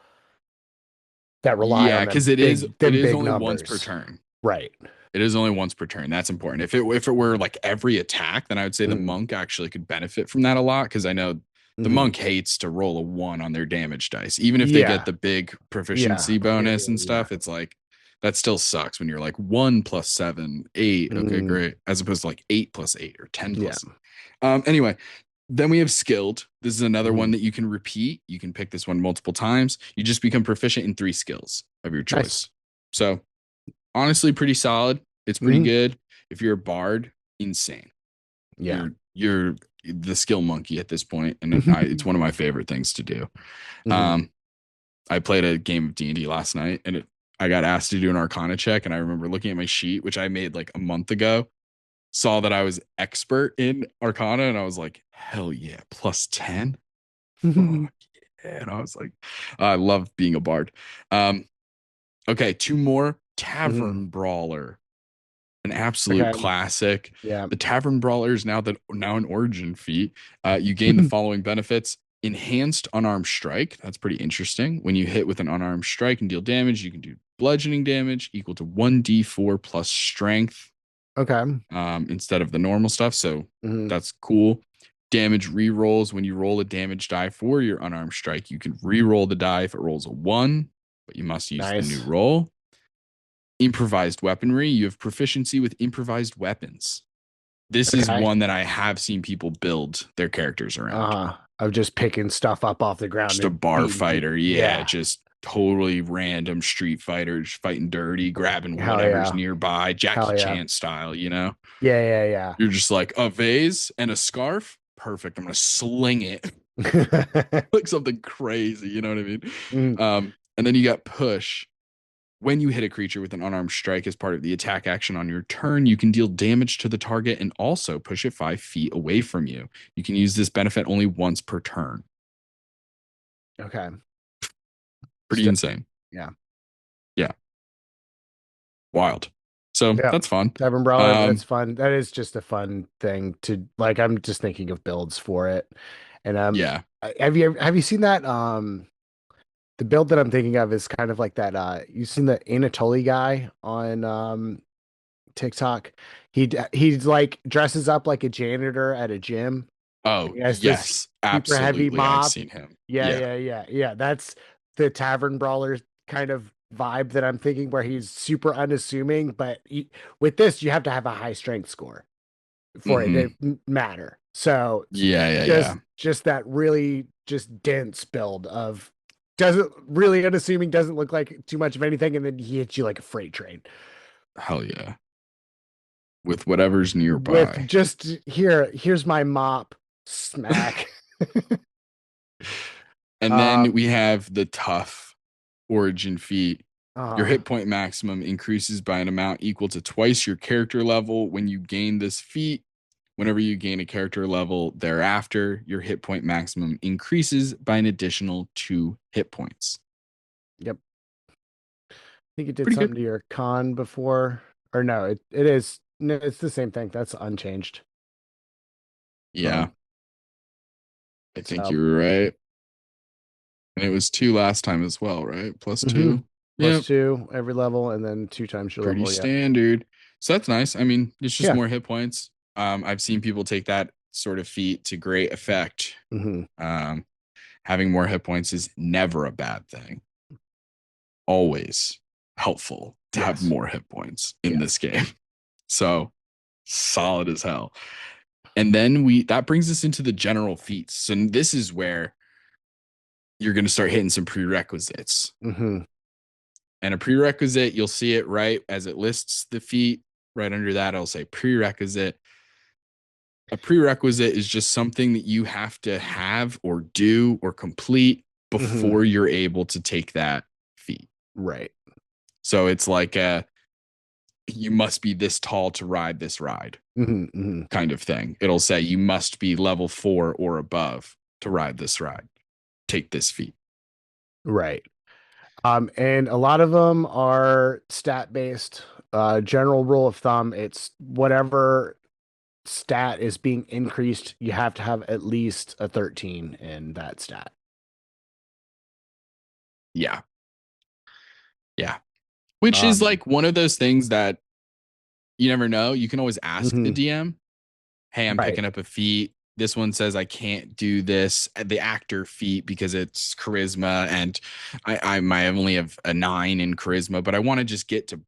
that rely Yeah, on because it them is big only once per numbers. turn. Right. It is only once per turn. That's important. If it were like every attack, then I would say the Mm-hmm. monk actually could benefit from that a lot because I know the Mm-hmm. monk hates to roll a one on their damage dice. Even if they get Yeah. the big Yeah. proficiency Yeah. bonus Yeah. and Yeah. stuff, it's like that still sucks when you're like 1 + 7, 8. Okay, Mm, great. As opposed to like 8 + 8 or 10 yeah. plus. Anyway, then we have skilled. This is another one Mhm. that you can repeat. You can pick this one multiple times. You just become proficient in 3 skills of your Nice. choice. So honestly, pretty solid. It's pretty Mhm. good. If you're a bard, insane. Yeah. You're the skill monkey at this point, and it's one of my favorite things to do. Mhm. Um, I played a game of D&D last night, and I got asked to do an Arcana check, and I remember looking at my sheet, which I made like a month ago, saw that I was expert in Arcana, and I was like, hell yeah, +10. Fuck yeah. And I was like, I love being a bard. Um, okay, two more. Mhm. Tavern Brawler, an absolute Okay. classic. Yeah. The Tavern Brawler is now an origin feat. You gain the following benefits: enhanced unarmed strike. That's pretty interesting. When you hit with an unarmed strike and deal damage, you can do bludgeoning damage equal to 1d4 plus strength, Okay. instead of the normal stuff. So Mhm. that's cool. Damage re-rolls. When you roll a damage die for your unarmed strike, you can re-roll the die if it rolls a 1, but you must use the new Nice. roll. Improvised weaponry. You have proficiency with improvised weapons. This is Okay. one that I have seen people build their characters around. Uh-huh. Of just picking stuff up off the ground Just a and bar beating fighter. people. Yeah, Yeah. just totally random street fighters fighting dirty, grabbing Hell whatever's yeah. nearby, Jackie Hell yeah. Chan style, you know? Yeah, You're just like a vase and a scarf. Perfect. I'm going to sling it yeah. like something crazy. You know what I mean? Mm. And then you got push. When you hit a creature with an unarmed strike as part of the attack action on your turn, you can deal damage to the target and also push it 5 feet away from you. You can use this benefit only once per turn. Okay. Pretty Still, insane. yeah. Yeah. Wild. So Yeah. that's fun. Tavern Brawler, that's Um, fun. That is just a fun thing to like. I'm just thinking of builds for it. And yeah. have you seen that the build that I'm thinking of is kind of like that you've seen the Anatoly guy on TikTok. He's like dresses up like a janitor at a gym Oh, He has this yes, super heavy absolutely. I've mop. seen him. Yeah, Yeah. yeah, yeah, yeah. That's the tavern brawler kind of vibe that I'm thinking, where he's super unassuming. But with this, you have to have a high strength score for it to Hmm. matter. So Yeah, yeah, yeah. just that really just dense build of doesn't really unassuming, doesn't look like too much of anything, and then he hits you like a freight train Hell yeah. With whatever's with nearby. just here's my mop smack. And then we um have the tough origin feat. Your uh hit point maximum increases by an amount equal to twice your character level when you gain this feat. Whenever you gain a character level thereafter, your hit point maximum increases by an additional 2 hit points. yep, I think it did Pretty good. something to your con before, or no, it is, no, it's the same thing, that's unchanged. Yeah, um I think so you're right. And it was 2 last time as well, right? Plus hmm 2. plus Yep. 2 every level, and then 2 times your Pretty level. Yep. standard. So that's nice. I mean, it's just Yeah. more hit points. I've seen people take that sort of feat to great effect. Hmm. Um, Having more hit points is never a bad thing. Always helpful to have Yes. more hit points in Yeah. this game. So solid as hell. And then that brings us into the general feats. So this is where you're going to start hitting some prerequisites. Hmm. And a prerequisite, you'll see it right as it lists the feat. Right under that, it'll say prerequisite. A prerequisite is just something that you have to have or do or complete Hmm. before you're able to take that feat. Right. So it's like you must be this tall to ride this ride Hmm. Hmm. kind of thing. It'll say you must be level 4 or above to ride this ride. Take this feat. Right. And a lot of them are stat based. General rule of thumb, it's whatever stat is being increased, you have to have at least a 13 in that stat. Yeah. Yeah. Which is Um, like one of those things that you never know. You can always ask the mhm. DM, hey, I'm Right. picking up a feat. This one says I can't do this, the actor feat, because it's charisma, and I might only have a 9 in charisma, but I want to just get to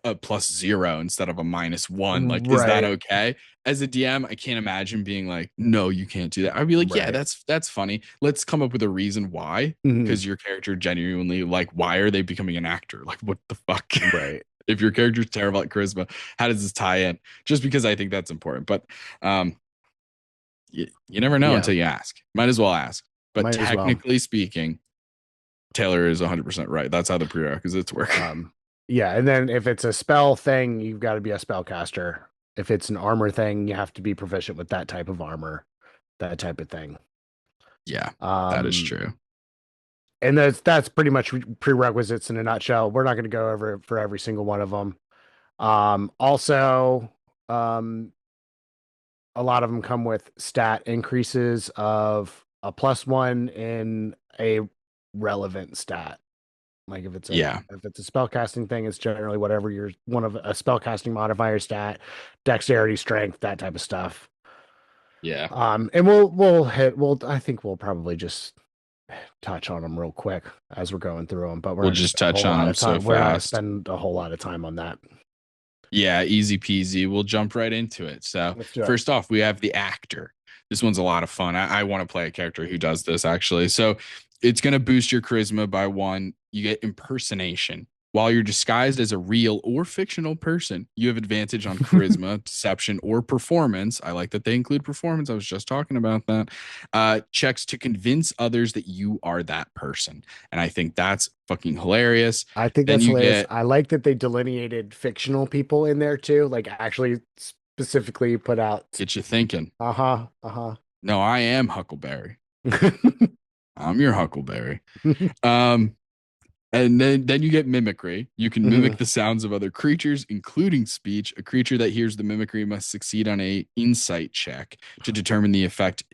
a +0 instead of a -1. Like, is that Right. okay? As a DM, I can't imagine being like, no, you can't do that. I'd be like, yeah, Right. that's funny. Let's come up with a reason why. Mhm. Because your character genuinely, like, why are they becoming an actor? Like, what the fuck? Right. If your character's terrible at charisma, how does this tie in? Just because I think that's important. But um, you never know Yeah. until you ask. Might as well ask. But Might as well. technically speaking, Taylor is 100% right. That's how the prerequisites work. Yeah, and then if it's a spell thing, you've got to be a spellcaster. If it's an armor thing, you have to be proficient with that type of armor, that type of thing. Yeah, that is Um, true. and that's pretty much prerequisites in a nutshell. We're not going to go over it for every single one of them. Also, um, a lot of them come with stat increases of a +1 in a relevant stat. Like Yeah, if it's a spellcasting thing, it's generally whatever your one of a spellcasting modifier stat, dexterity, strength, that type of stuff. yeah. And I think we'll probably just touch on them real quick as we're going through them, but we're We'll not gonna just spend a touch whole on lot them of so time. We're not gonna fast. spend a whole lot of time on that. Yeah, easy peasy. We'll jump right into it. So, Let's do it. first off, we have the actor. This one's a lot of fun. I want to play a character who does this actually. So, it's going to boost your charisma by 1. You get impersonation. While you're disguised as a real or fictional person, you have advantage on charisma, deception, or performance. I like that they include performance. I was just talking about that. Checks to convince others that you are that person. And I think that's fucking hilarious. I think Then that's you hilarious. get I like that they delineated fictional people in there too, like actually specifically put out. get you thinking. Uh-huh. Uh-huh. No, I am Huckleberry. I'm your Huckleberry. Um, and then you get mimicry. You can Hmm. mimic the sounds of other creatures, including speech. A creature that hears the mimicry must succeed on a insight check to determine the effect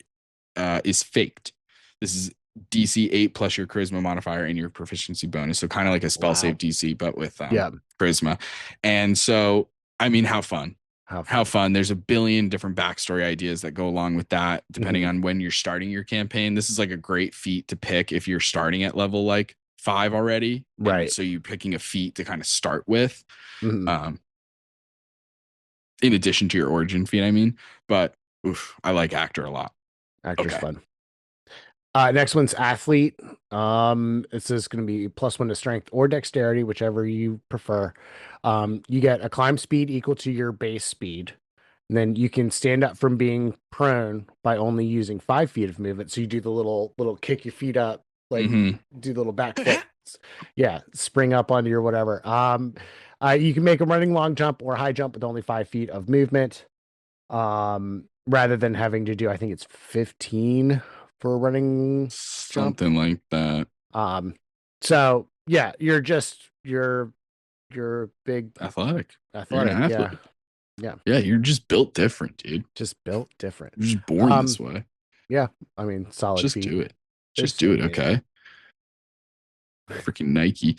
is faked. This is DC 8 plus your charisma modifier and your proficiency bonus. So kind of like a spell Wow. save DC, but with Yeah. charisma. And so, I mean, how fun. How fun. There's a billion different backstory ideas that go along with that, depending Mhm. on when you're starting your campaign. This is like a great feat to pick if you're starting at level like 5 already. And Right. so you're picking a feat to kind of start with. Mhm. In addition to your origin feat, I mean. But I like actor a lot. Actor's Okay. fun. Next one's athlete. It says going to be +1 to strength or dexterity, whichever you prefer. You get a climb speed equal to your base speed. And then you can stand up from being prone by only using 5 feet of movement. So you do the little kick your feet up, like Mhm. do the little back flip. Yeah, spring up onto your whatever. You can make a running long jump or high jump with only 5 feet of movement. Rather than having to do, I think it's 15 for a running jump. Something like that. So yeah, you're big Athletic. You're an athletic. Yeah. athlete. Yeah. Yeah, you're just built different, dude. Just built different. You're just born this way. Yeah, I mean, solid Just feet. do it. It's Just do it, amazing. okay? Freaking Nike.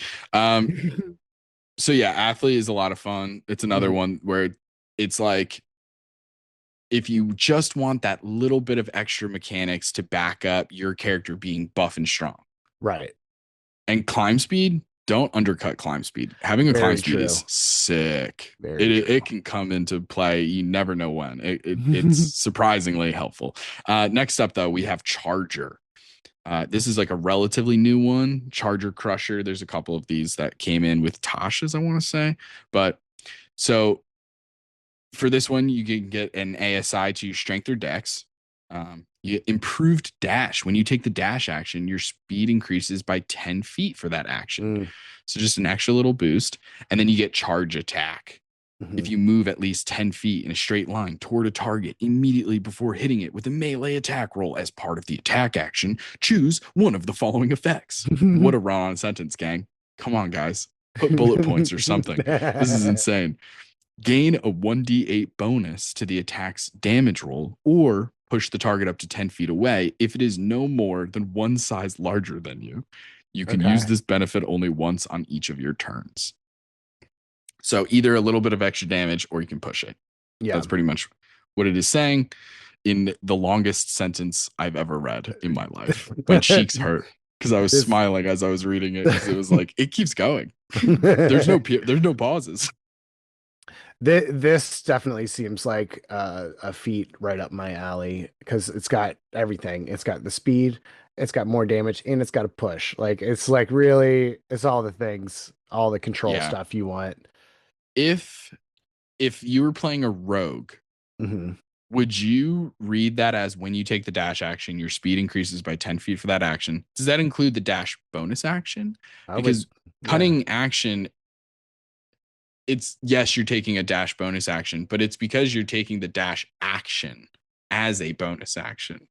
So yeah, athlete is a lot of fun. It's another Mhm. one where it's like if you just want that little bit of extra mechanics to back up your character being buff and strong. Right. And climb speed, don't undercut climb speed. Having a climb Very speed true. is sick. Very It, true. it can come into play. You never know when. It's surprisingly helpful. Next up, though, we have Charger. This is like a relatively new one, Charger Crusher. There's a couple of these that came in with Tasha's, I want to say. But so for this one, you can get an ASI to your strength or dex. You improved dash. When you take the dash action, your speed increases by 10 feet for that action. Mm, So just an extra little boost. And then you get charge attack. If mhm. you move at least 10 feet in a straight line toward a target immediately before hitting it with a melee attack roll as part of the attack action, choose one of the following effects. What a run on sentence, gang. Come on, guys. Put bullet points or something. This is insane. Gain a 1d8 bonus to the attack's damage roll or push the target up to 10 feet away if it is no more than one size larger than you. You can use Okay. this benefit only once on each of your turns. So either a little bit of extra damage or you can push it. Yeah. That's pretty much what it is saying in the longest sentence I've ever read in my life. My cheeks hurt because I was This- smiling as I was reading it because it was like it keeps going. There's no pauses. This definitely seems like a feat right up my alley because it's got everything. It's got the speed, it's got more damage, and it's got a push. Like it's like really, it's all the things, all the control Yeah. stuff you want. If you were playing a rogue, Hmm. would you read that as when you take the dash action, your speed increases by 10 feet for that action? Does that include the dash bonus action? I Because would, cunning action, it's yes, you're taking a dash bonus action, but it's because you're taking the dash action as a bonus action.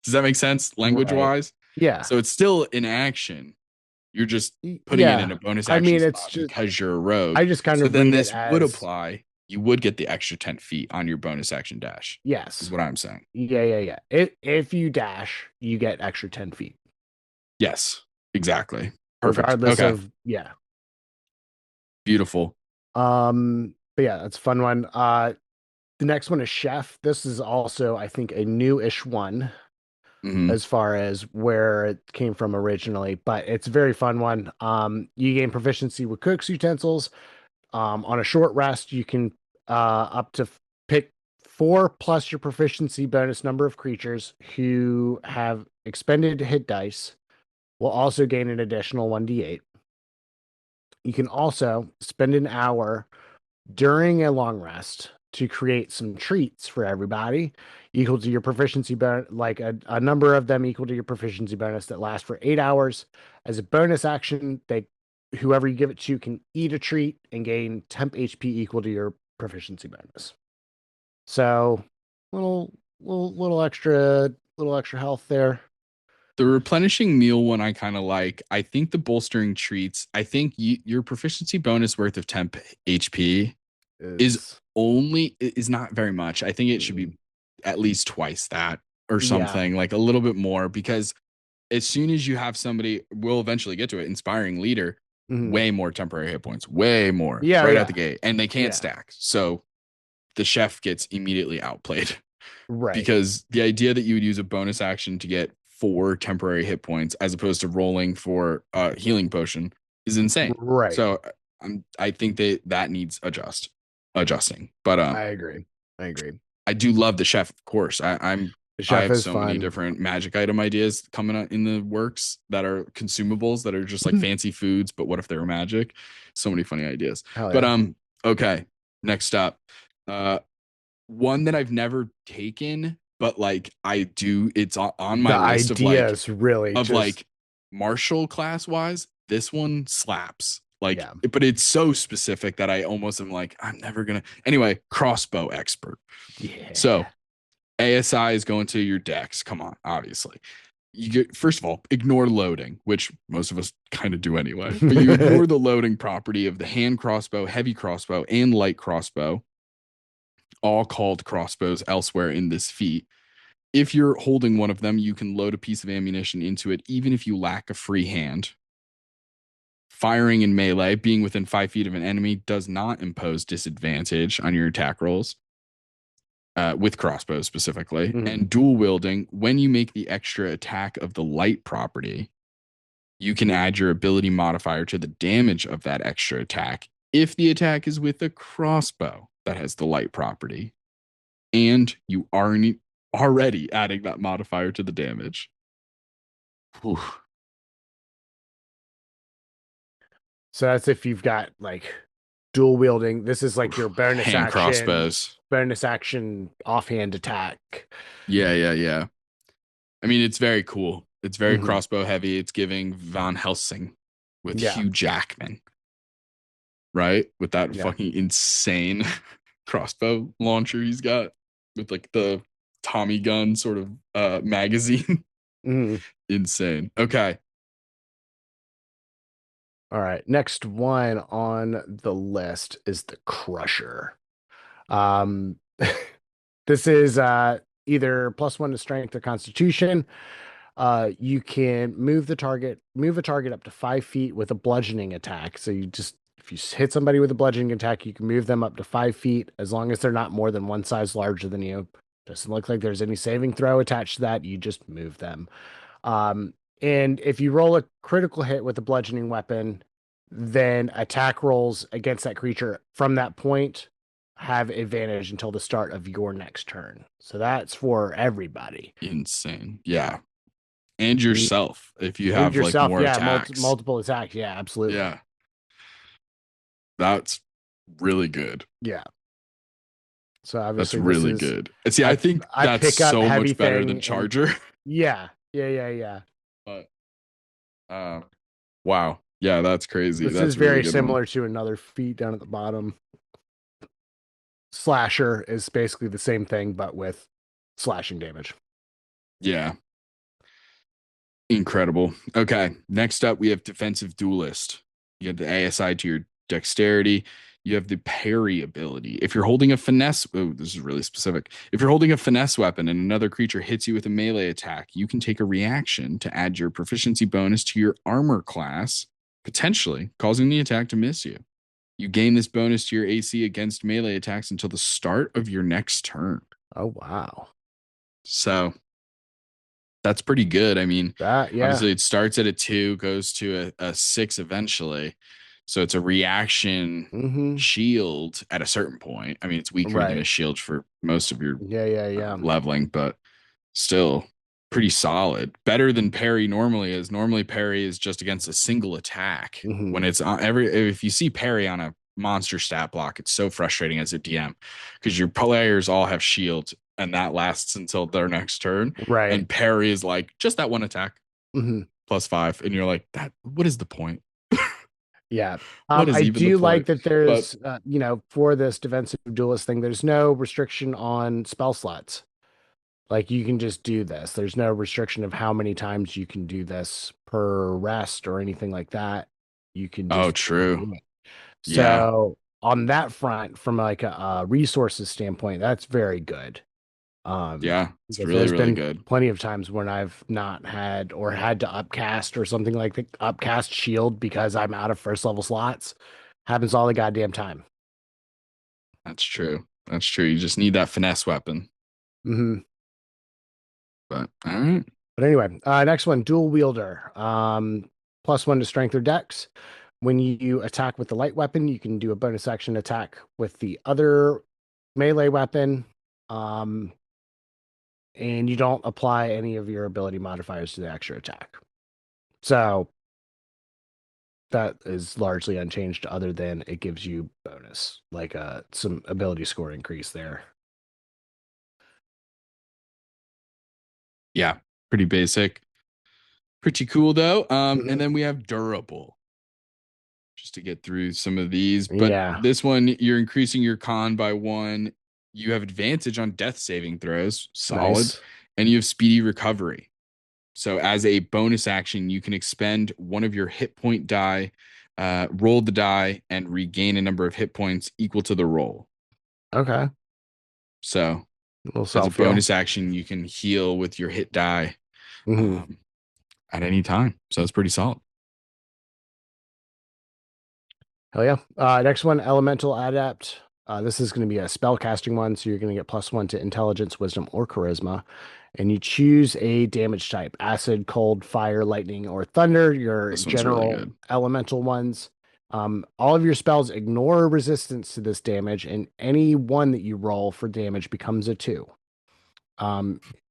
Does that make sense language Right. wise? Yeah. So it's still an action. You're just putting it in Yeah. a bonus I action mean, it's spot just, because you're a rogue. I just kind So of then read it this would as apply. You would get the extra 10 feet on your bonus action dash, is yes. what I'm saying. Yeah. If you dash, you get extra 10 feet, Yes, exactly. Perfect. regardless Okay. of, yeah. Beautiful. But yeah, that's a fun one. The next one is Chef. This is also, I think, a new-ish one Mhm. as far as where it came from originally, but it's a very fun one. You gain proficiency with cook's utensils. On a short rest, you can up to pick 4 plus your proficiency bonus number of creatures who have expended hit dice will also gain an additional 1d8. You can also spend an hour during a long rest to create some treats for everybody equal to your proficiency bonus, like a number of them equal to your proficiency bonus that last for 8 hours. As a bonus action, whoever you give it to can eat a treat and gain temp HP equal to your proficiency bonus. So little extra health there. The replenishing meal one I kind of like. I think the bolstering treats, I think your proficiency bonus worth of temp HP is not very much. I think it should be at least twice that or something, like a little bit more, because as soon as you have somebody, we'll eventually get to it, inspiring leader, Mhm. way more temporary hit points, way more Yeah, right yeah. out the gate, and they can't Yeah. stack. So the chef gets immediately outplayed Right. because the idea that you would use a bonus action to get 4 temporary hit points as opposed to rolling for a healing potion is insane. Right. So I think that needs adjusting. But I agree. I do love the chef, of course. The I chef have is so fun. many different magic item ideas coming out in the works that are consumables that are just like fancy foods, but what if they were magic? So many funny ideas. Hell But yeah. okay, next up. One that I've never taken, but like I do, it's on my The list ideas really of just like martial class wise. This one slaps. Like, Yeah. but it's so specific that I almost am like, I'm never gonna. Anyway, crossbow expert. yeah. So ASI is going to your decks. Come on, obviously. You get, first of all, ignore loading, which most of us kind of do anyway. But you ignore the loading property of the hand crossbow, heavy crossbow, and light crossbow, all called crossbows elsewhere in this feat. If you're holding one of them, you can load a piece of ammunition into it, even if you lack a free hand. Firing in melee, being within 5 feet of an enemy, does not impose disadvantage on your attack rolls. With crossbows specifically, and dual wielding, when you make the extra attack of the light property, you can add your ability modifier to the damage of that extra attack if the attack is with a crossbow that has the light property, and you are already adding that modifier to the damage. Whew. So that's if you've got like dual wielding. This is like your bonus Hand action. crossbows. Bonus action offhand attack. Yeah. I mean, it's very cool. It's very crossbow heavy. It's giving Van Helsing with Hugh Jackman, right? With that fucking insane crossbow launcher he's got with like the Tommy gun sort of magazine. Insane. Okay. All right. Next one on the list is the Crusher. This is either +1 to strength or constitution. You can move a target up to 5 feet with a bludgeoning attack. So if you hit somebody with a bludgeoning attack, you can move them up to 5 feet as long as they're not more than one size larger than you. Doesn't look like there's any saving throw attached to that. You just move them. And if you roll a critical hit with a bludgeoning weapon, then attack rolls against that creature from that point have advantage until the start of your next turn. So that's for everybody. Insane. Yeah. And yourself if you have like more attacks. Multiple attacks. Yeah, absolutely. Yeah. That's really good. Yeah. So obviously that's really good. And see, I think that's so much better than Charger. Yeah. But wow. Yeah, that's crazy. This that's is very similar to another feat down at the bottom. Slasher is basically the same thing, but with slashing damage. Yeah. Incredible. Okay. Next up, we have Defensive Duelist. You have the ASI to your dexterity. You have the parry ability. If you're holding a finesse, this is really specific. If you're holding a finesse weapon and another creature hits you with a melee attack, you can take a reaction to add your proficiency bonus to your armor class, potentially causing the attack to miss you. You gain this bonus to your AC against melee attacks until the start of your next turn. Oh, wow. So that's pretty good. I mean, obviously it starts at a 2, goes to a 6 eventually. So it's a reaction shield at a certain point. I mean, it's weaker than a shield for most of your leveling, but still pretty solid. Better than parry normally is. Normally parry is just against a single attack. When it's on if you see parry on a monster stat block, it's so frustrating as a DM because your players all have shields and that lasts until their next turn. Right. And parry is like just that one attack +5. And you're like, what is the point? Yeah. I do like that there's, for this defensive duelist thing, there's no restriction on spell slots. Like you can just do this. There's no restriction of how many times you can do this per rest or anything like that. You can just true. So on that front, from like a resources standpoint, that's very good. It's really good. Plenty of times when I've not had or had to upcast or something like the upcast shield because I'm out of first level slots. Happens all the goddamn time. That's true. That's true. You just need that finesse weapon. Hmm. But all right. But anyway, next one, dual wielder. +1 to strength or dex. When you attack with the light weapon, you can do a bonus action attack with the other melee weapon. And you don't apply any of your ability modifiers to the extra attack. So that is largely unchanged other than it gives you bonus, like some ability score increase there. Yeah, pretty basic. Pretty cool though. Mhm. And then we have durable. Just to get through some of these. But Yeah, this one, you're increasing your con by 1. You have advantage on death saving throws, solid, nice. and you have speedy recovery. So as a bonus action, you can expend one of your hit point die, roll the die, and regain a number of hit points equal to the roll. Okay. So A little as a self heal. bonus action, you can heal with your hit die Hmm. um, at any time. So it's pretty solid. Hell yeah. Next one, elemental adept. This is going to be a spell casting one, so you're going to get +1 to intelligence, wisdom, or charisma. And you choose a damage type: acid, cold, fire, lightning, or thunder. Your This one's really general good. elemental ones. All of your spells ignore resistance to this damage, and any one that you roll for damage becomes a 2.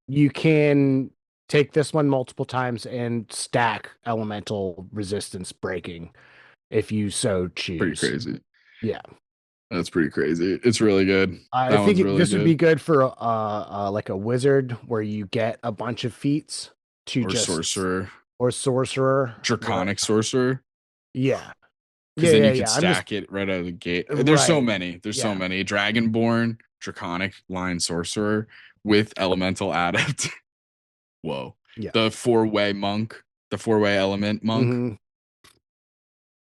You can take this one multiple times and stack elemental resistance breaking if you so Pretty choose. crazy. Yeah. That's pretty crazy. It's really good. I That one's think really this would be good. good for like a wizard where you get a bunch of feats to Or just sorcerer, or sorcerer where draconic sorcerer, yeah. because Yeah, then yeah, you could yeah. I'm just stack it right out of the gate. There's so right. many. There's so Yeah. many. Dragonborn, draconic line sorcerer with elemental adept. Whoa. Yeah. The four-way monk, the four-way element monk. Hmm.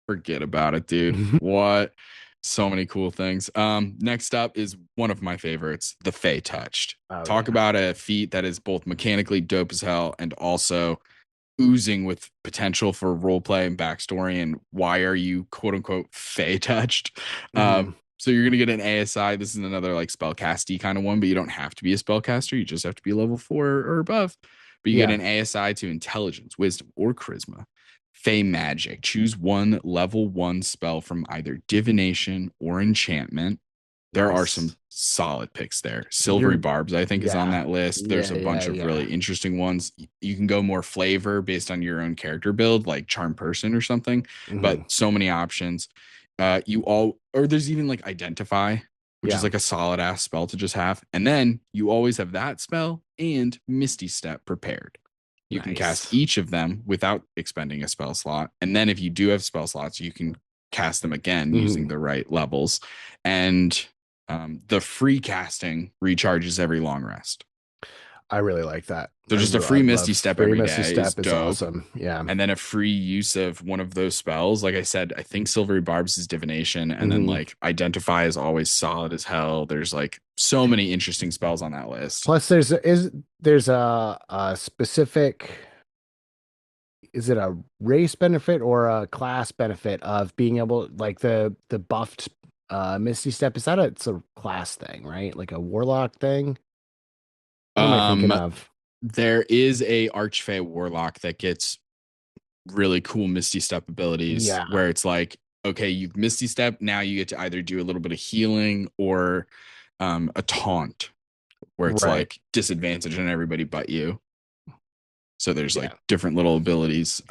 Forget about it, dude. What? So many cool things. Next up is one of my favorites, the Fey Touched. Oh Talk yeah. about a feat that is both mechanically dope as hell and also oozing with potential for role play and backstory. And why are you quote unquote Fey touched? Hmm. So you're gonna get an ASI. This is another like spellcasty kind of one, but you don't have to be a spellcaster. You just have to be level 4 or above. But you get Yeah. an ASI to intelligence, wisdom, or charisma. Fey magic. Choose one level 1 spell from either divination or enchantment. There are Nice. some solid picks there. Silvery You're Barbs, I think, is on yeah. that list. There's Yeah, a yeah, bunch of yeah. really interesting ones. You can go more flavor based on your own character build, like Charm Person or something, Hmm. but so many options. Or there's even like Identify, which is Yeah. like a solid ass spell to just have. And then you always have that spell and Misty Step prepared. You can cast Nice. each of them without expending a spell slot. And then if you do have spell slots, you can cast them again using Hmm. the right levels. And the free casting recharges every long rest. I really like that. So just a I free love Misty Step free every Misty day is Step is dope. awesome. Yeah. And then a free use of one of those spells. Like I said, I think Silvery Barbs is divination. And then Hmm. like Identify is always solid as hell. There's like so many interesting spells on that list. Plus, there's a specific, is it a race benefit or a class benefit of being able, like the buffed Misty Step? Is that it's a class thing, right? Like a warlock thing? What am I thinking Um, of? there is a Archfey Warlock that gets really cool Misty Step abilities Yeah, where it's like, okay, you've Misty Step. Now you get to either do a little bit of healing or a taunt where it's right. like disadvantage on everybody but you. So there's like Yeah, different little abilities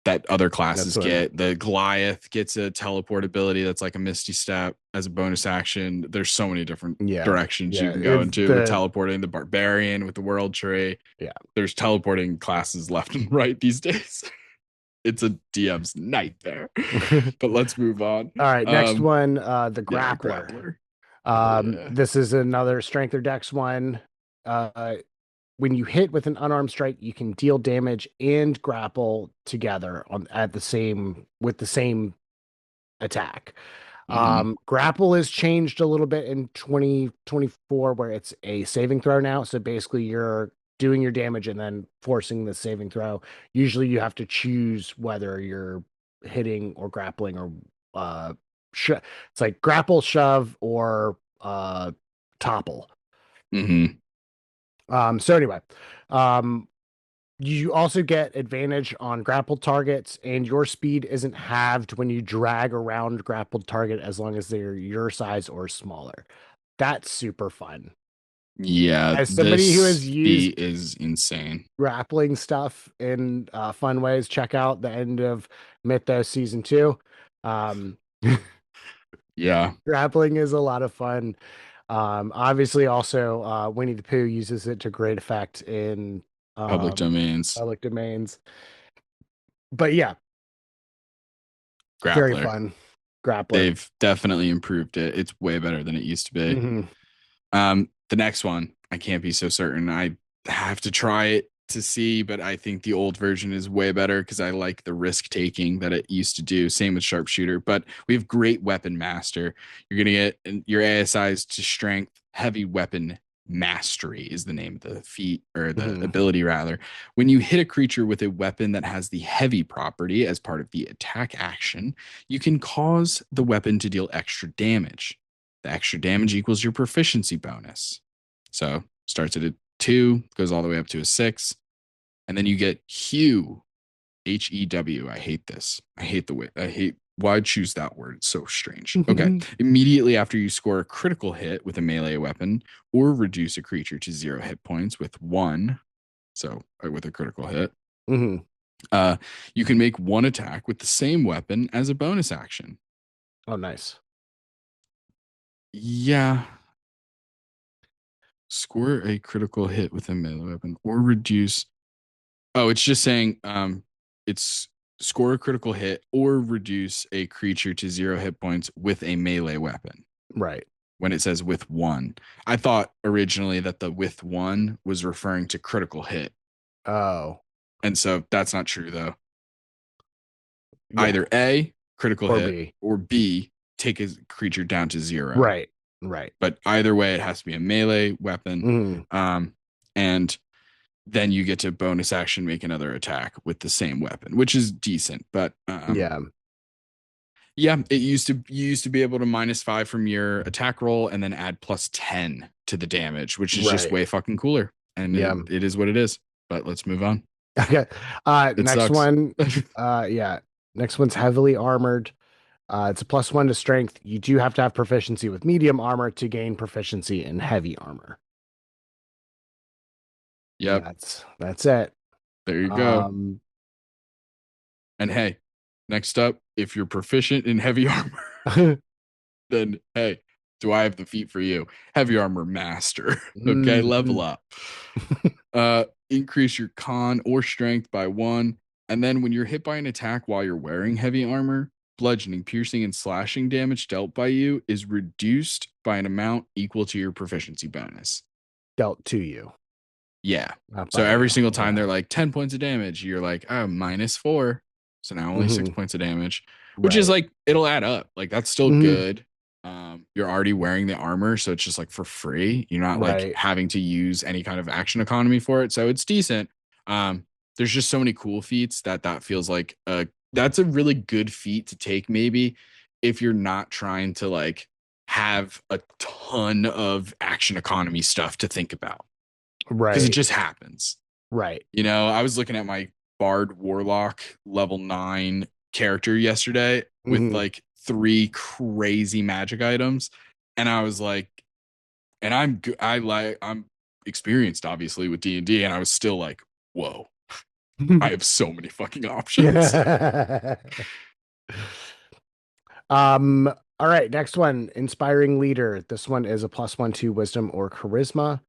that other that's classes what I'm. get. The Goliath gets a teleport ability that's like a Misty Step as a bonus action. There's so many different Yeah, directions you yeah. can go It's into with the teleporting. The Barbarian with the World Tree. yeah. There's teleporting classes left and right these days. It's a DM's nightmare. But let's move on. All right, next one, the Yeah, grappler. grappler. Hell yeah. This is another strength or dex one. Uh, when you hit with an unarmed strike, you can deal damage and grapple together on at the same with the same attack. Mhm. Grapple is changed a little bit in 2024 where it's a saving throw now. So basically you're doing your damage and then forcing the saving throw. Usually you have to choose whether you're hitting or grappling or uh it's like grapple, shove, or topple. Mm-hmm. So anyway, um, you also get advantage on grappled targets, and your speed isn't halved when you drag around grappled target as long as they're your size or smaller. That's super fun. Yeah, As somebody who has this used feat is insane. grappling stuff in fun ways, check out the end of Mythos season 2. Um, Yeah, grappling is a lot of fun. Obviously, also Winnie the Pooh uses it to great effect in public domains, public domains. But yeah, very grappler. fun. Grappler. They've definitely improved it. It's way better than it used to be. Hmm. The next one, I can't be so certain. I have to try it to see, but I think the old version is way better because I like the risk taking that it used to do. Same with sharpshooter, but we have great weapon master. You're gonna get your ASIs to strength. Heavy weapon mastery is the name of the feat or the Hmm. ability rather. When you hit a creature with a weapon that has the heavy property as part of the attack action, you can cause the weapon to deal extra damage. The extra damage equals your proficiency bonus. So starts at a 2, goes all the way up to a 6. And then you get Hew, Hew. I hate this. I hate the way, I hate, why choose that word? It's so strange. Okay. Immediately after you score a critical hit with a melee weapon or reduce a creature to 0 hit points with 1. So with a critical hit, Hmm. you can make 1 attack with the same weapon as a bonus action. Oh, nice. Yeah. Score a critical hit with a melee weapon or reduce. Oh, it's just saying it's score a critical hit or reduce a creature to 0 hit points with a melee weapon. Right. When it says with 1, I thought originally that the with 1 was referring to critical hit. Oh, And so that's not true though. yeah. Either A, critical Or hit, B. or B, take a creature down to 0. Right. Right. But either way, it has to be a melee weapon. Hmm. And then you get to bonus action make another attack with the same weapon, which is decent. But Yeah. yeah, it used to you used to be able to -5 from your attack roll and then add +10 to the damage, which is just Right. way fucking cooler. And Yeah. it is what it is. But let's move on. Okay. It Next sucks. one. Yeah. Next one's heavily armored. It's a +1 to strength. You do have to have proficiency with medium armor to gain proficiency in heavy armor. Yep, That's it. there you go. Um, And hey, next up, if you're proficient in heavy armor, then hey, do I have the feat for you? Heavy armor master. Okay, level mhm. up. Increase your con or strength by 1. And then when you're hit by an attack while you're wearing heavy armor, bludgeoning, piercing, and slashing damage dealt by you is reduced by an amount equal to your proficiency bonus. Dealt to you, Yeah. not So by every you. single time Yeah. they're like 10 points of damage, you're like, oh, -4. So now only 6 Hmm. points of damage, which is Right. like, it'll add up. Like, that's still Hmm. good. You're already wearing the armor. So it's just like for free. You're not like Right. having to use any kind of action economy for it. So it's decent. There's just so many cool feats that feels like that's a really good feat to take, maybe if you're not trying to like have a ton of action economy stuff to think about because it Right. just happens. Right. You know, I was looking at my Bard Warlock level 9 character yesterday with Hmm. like 3 crazy magic items. And I was like, and I'm experienced obviously with D&D, and I was still like, whoa, I have so many fucking options. All right, next one, inspiring leader. This one is a +1 to wisdom or charisma.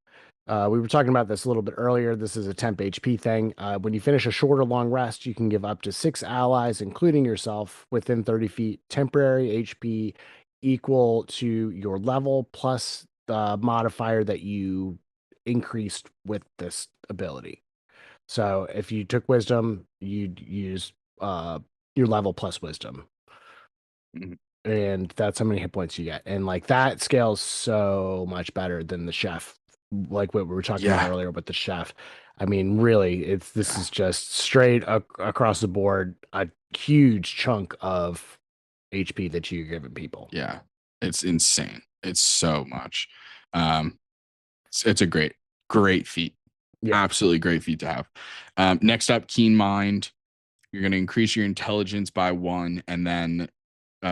We were talking about this a little bit earlier. This is a temp HP thing. When you finish a short or long rest, you can give up to 6 allies, including yourself, within 30 feet, temporary HP equal to your level plus the modifier that you increased with this ability. So if you took wisdom, you'd use your level plus wisdom, Mhm. and that's how many hit points you get. And like that scales so much better than the chef, like what we were talking about Yeah. earlier with the chef. I mean, really, this Yeah. is just straight across the board, a huge chunk of HP that you're giving people. Yeah. It's insane. It's so much. It's a great feat. Yeah. Absolutely great feat to have. Next up, Keen Mind. You're going to increase your intelligence by 1, and then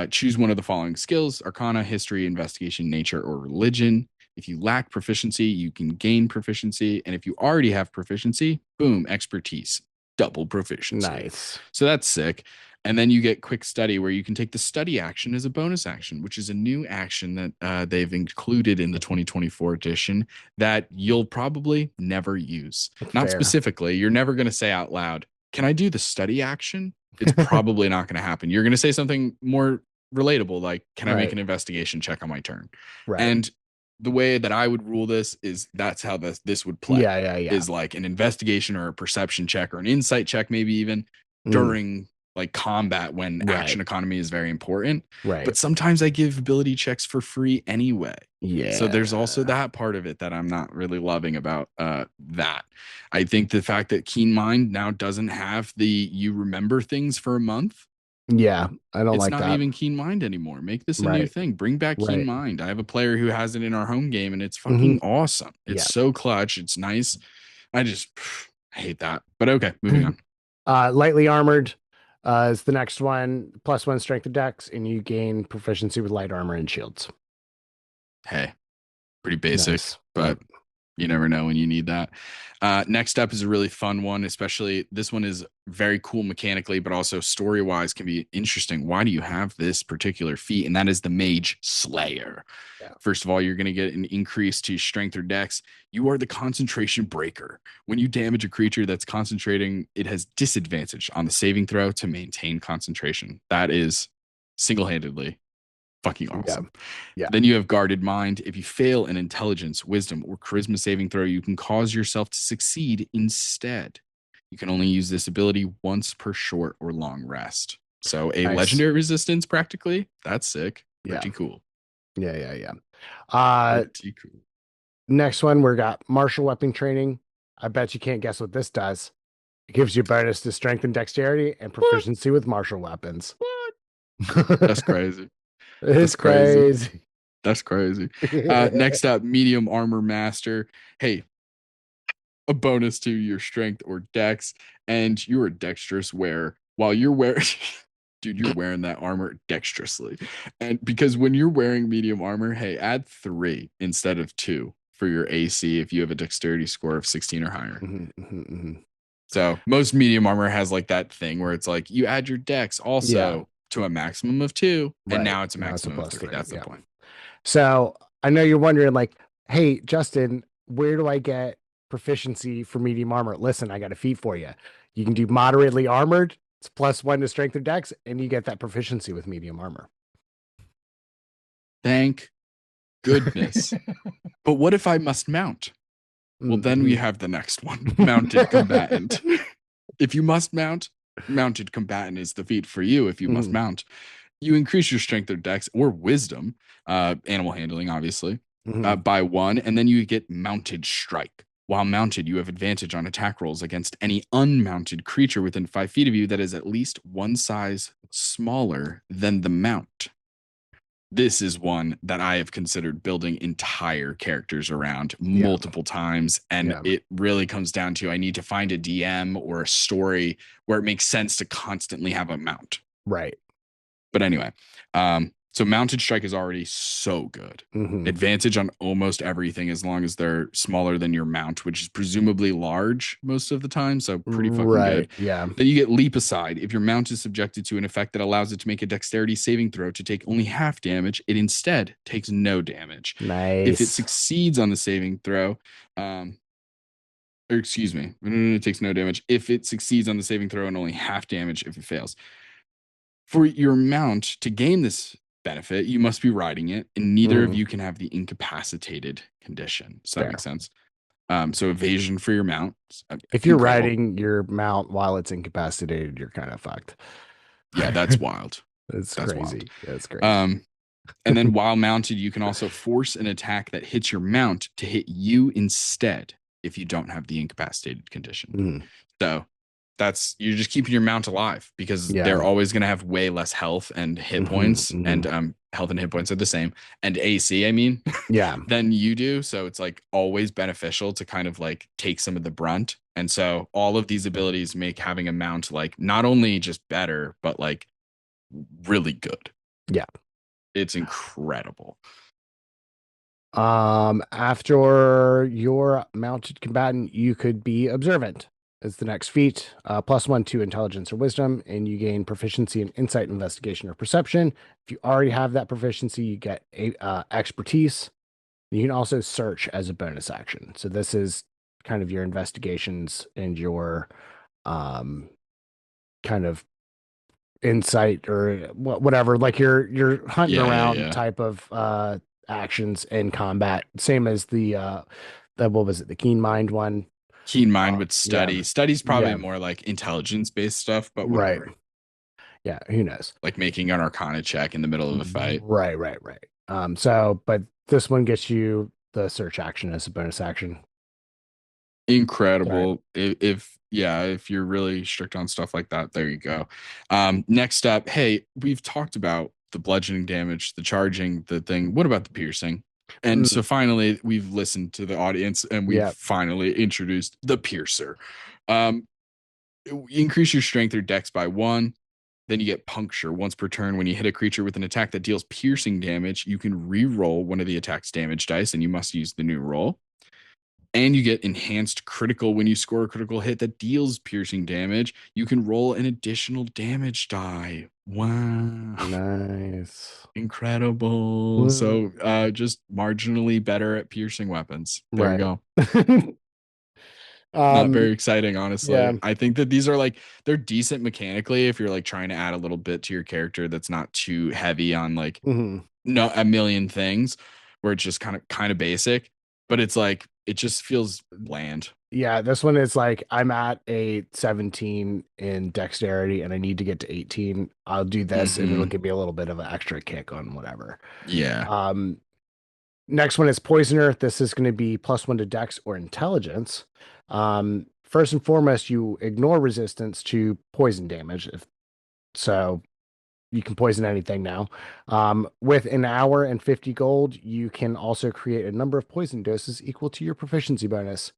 choose one of the following skills: Arcana, History, Investigation, Nature, or Religion. If you lack proficiency, you can gain proficiency. And if you already have proficiency, boom, expertise, double proficiency. Nice. So that's sick. And then you get Quick Study, where you can take the study action as a bonus action, which is a new action that they've included in the 2024 edition that you'll probably never use. Not Fair. specifically. You're never going to say out loud, "Can I do the study action?" It's probably not going to happen. You're going to say something more relatable, like, "Can I make Right. an investigation check on my turn?" Right. And the way that I would rule this is that's how this would play. Yeah. Is like an investigation or a perception check or an insight check, maybe even Mm. during like combat when Right. action economy is very important. Right. But sometimes I give ability checks for free anyway. Yeah. So there's also that part of it that I'm not really loving about that. I think the fact that Keen Mind now doesn't have the you remember things for a month. Yeah. I don't It's like not that. even Keen Mind anymore. Make this a new Right. thing. Bring back Keen Right. Mind. I have a player who has it in our home game, and it's fucking awesome. It's Yeah. so clutch. It's nice. I just hate that. But okay, moving on. Lightly armored is the next one. +1 strength of dex, and you gain proficiency with light armor and shields. Hey, pretty basic, Nice. but Yep. you never know when you need that. Next up is a really fun one, especially this one is very cool mechanically, but also story wise can be interesting. Why do you have this particular feat? And that is the Mage Slayer. Yeah. First of all, you're going to get an increase to strength or dex. You are the concentration breaker. When you damage a creature that's concentrating, it has disadvantage on the saving throw to maintain concentration. That is single handedly fucking awesome. Yeah. Then you have Guarded Mind. If you fail an intelligence, wisdom, or charisma saving throw, you can cause yourself to succeed instead. You can only use this ability once per short or long rest. So a Nice. legendary resistance, practically. That's sick. Pretty Yeah. cool. Yeah. Pretty cool. Next one, we got martial weapon training. I bet you can't guess what this does. It gives you bonus to strength and dexterity and proficiency with martial weapons. What? That's crazy. It's crazy. That's crazy. Next up, medium armor master. Hey, a bonus to your strength or dex, and you're a dexterous wearer. While you're wearing, dude, you're wearing that armor dexterously. And because when you're wearing medium armor, hey, add 3 instead of 2 for your AC if you have a dexterity score of 16 or higher. So most medium armor has like that thing where it's like you add your dex also to a maximum of 2, and now it's a maximum of 3. That's the point. So I know you're wondering, like, hey, Justin, where do I get proficiency for medium armor? Listen, I got a feat for you. You can do moderately armored. It's +1 to strength or dex, and you get that proficiency with medium armor. Thank goodness. But what if I must mount? Well, then we have the next one, mounted combatant. If you must mount, mounted combatant is the feat for you. If you must mount, you increase your strength or dex or wisdom, animal handling, obviously, by 1, and then you get mounted strike. While mounted, you have advantage on attack rolls against any unmounted creature within 5 feet of you that is at least 1 size smaller than the mount. This is one that I have considered building entire characters around multiple times. And it really comes down to I need to find a DM or a story where it makes sense to constantly have a mount. Right. But anyway, so mounted strike is already so good. Advantage on almost everything as long as they're smaller than your mount, which is presumably large most of the time. So pretty fucking good. Yeah. Then you get leap aside. If your mount is subjected to an effect that allows it to make a dexterity saving throw to take only half damage, it instead takes no damage. Nice. If it succeeds on the saving throw, or excuse me, it takes no damage. If it succeeds on the saving throw and only half damage if it fails. For your mount to gain this benefit, you must be riding it, and neither of you can have the incapacitated condition. So that makes sense. So evasion for your mount. If you're riding your mount while it's incapacitated, you're kind of fucked. Yeah, that's wild. That's crazy. Wild. That's crazy. And then while mounted, you can also force an attack that hits your mount to hit you instead if you don't have the incapacitated condition. So you're just keeping your mount alive because Yeah. they're always going to have way less health and hit points, and health and hit points are the same, and AC, I mean, Yeah. than you do. So it's like always beneficial to kind of like take some of the brunt. And so all of these abilities make having a mount like not only just better, but like really good. Yeah. It's incredible. After your mounted combatant, you could be observant. It's the next feat. +1 to intelligence or wisdom, and you gain proficiency in insight, investigation, or perception. If you already have that proficiency, you get expertise. You can also search as a bonus action. So this is kind of your investigations and your kind of insight or whatever, like you're hunting around type of actions in combat. Same as the what was it, the keen mind one? Keen mind with study. Yeah. Study's probably Yeah. more like intelligence based stuff, but Right. whatever. Yeah, who knows? Like making an arcana check in the middle of a fight. Right. So but this one gets you the search action as a bonus action. Incredible. If you're really strict on stuff like that, there you go. Next up, hey, we've talked about the bludgeoning damage, the charging, the thing. What about the piercing? And so finally, we've listened to the audience and we've finally introduced the piercer. Increase your strength or dex by 1. Then you get puncture once per turn. When you hit a creature with an attack that deals piercing damage, you can re-roll one of the attack's damage dice, and you must use the new roll. And you get enhanced critical when you score a critical hit that deals piercing damage. You can roll an additional damage die. Wow. Nice. Incredible. So just marginally better at piercing weapons. There you go. Not very exciting, honestly. Yeah. I think that these are like, they're decent mechanically if you're like trying to add a little bit to your character that's not too heavy on like no a million things, where it's just kind of basic, but it's like it just feels bland. Yeah, this one is like I'm at a 17 in dexterity and I need to get to 18. I'll do this and it'll give me a little bit of an extra kick on whatever. Yeah. Next one is poisoner. This is going to be +1 to dex or intelligence. First and foremost, you ignore resistance to poison damage. So you can poison anything now. With an hour and 50 gold, you can also create a number of poison doses equal to your proficiency bonus.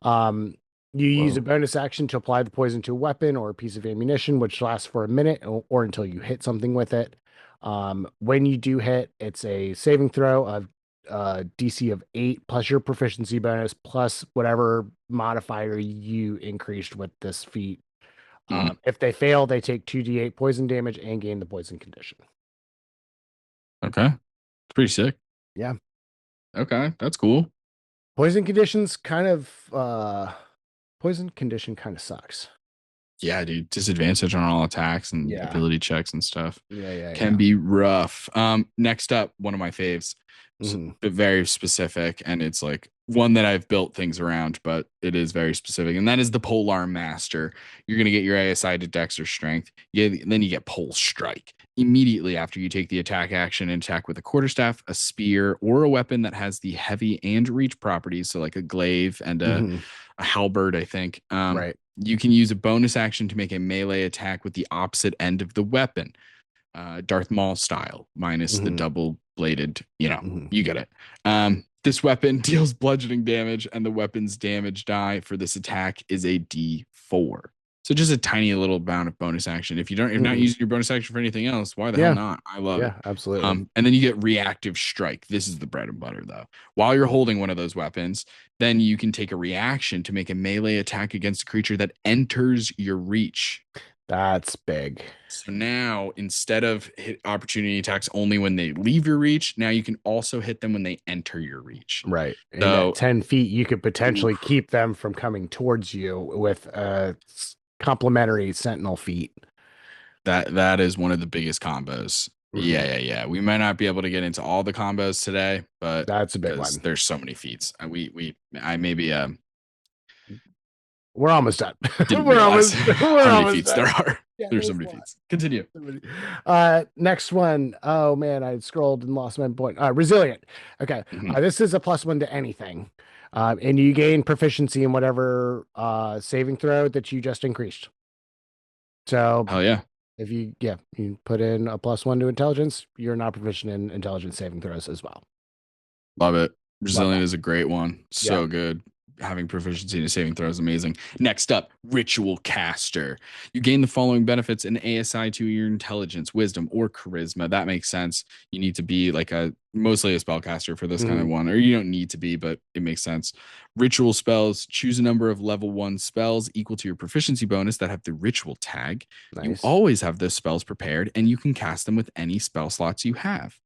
You use a bonus action to apply the poison to a weapon or a piece of ammunition, which lasts for a minute or until you hit something with it. When you do hit, it's a saving throw of DC of 8 plus your proficiency bonus plus whatever modifier you increased with this feat. If they fail, they take 2d8 poison damage and gain the poison condition. Okay. It's pretty sick. Yeah. Okay. That's cool. Poison condition kind of sucks. Yeah, dude. Disadvantage on all attacks and ability checks and stuff. Can be rough. Next up, one of my faves. But very specific, and it's like one that I've built things around, but it is very specific, and that is the Polar Master. You're going to get your ASI to Dex or Strength. Then you get Pole Strike immediately after you take the attack action and attack with a quarterstaff, a spear, or a weapon that has the heavy and reach properties, so like a glaive and a halberd, I think. Right. You can use a bonus action to make a melee attack with the opposite end of the weapon. Darth Maul style, minus the double-bladed, you get it. This weapon deals bludgeoning damage, and the weapon's damage die for this attack is a D4. So just a tiny little amount of bonus action. If you're not using your bonus action for anything else, why the hell not? I love it. Yeah, absolutely. And then you get reactive strike. This is the bread and butter, though. While you're holding one of those weapons, then you can take a reaction to make a melee attack against a creature that enters your reach. That's big. So now, instead of hit opportunity attacks only when they leave your reach, now you can also hit them when they enter your reach. Right. And So, at 10 feet, you could potentially keep them from coming towards you with a complementary sentinel feat. That is one of the biggest combos. Yeah. We might not be able to get into all the combos today, but that's a big one. There's so many feats. I maybe we're almost done. We're almost how many feats there are. Yeah, there's so many feats. Continue. Next one. Oh man, I scrolled and lost my point. Resilient. Okay. This is a +1 to anything. And you gain proficiency in whatever saving throw that you just increased. So Hell yeah. if you put in a +1 to intelligence, you're not proficient in intelligence saving throws as well. Love it. Love Resilient that. is a great one. Yeah. So good. Having proficiency in saving throw is amazing. Next up, Ritual Caster. You gain the following benefits in ASI to your intelligence, wisdom, or charisma. That makes sense. You need to be like mostly a spellcaster for this kind of Mhm. one, or you don't need to be, but it makes sense. Ritual spells. Choose a number of level 1 spells equal to your proficiency bonus that have the ritual tag. You Nice. always have those spells prepared, and you can cast them with any spell slots you have.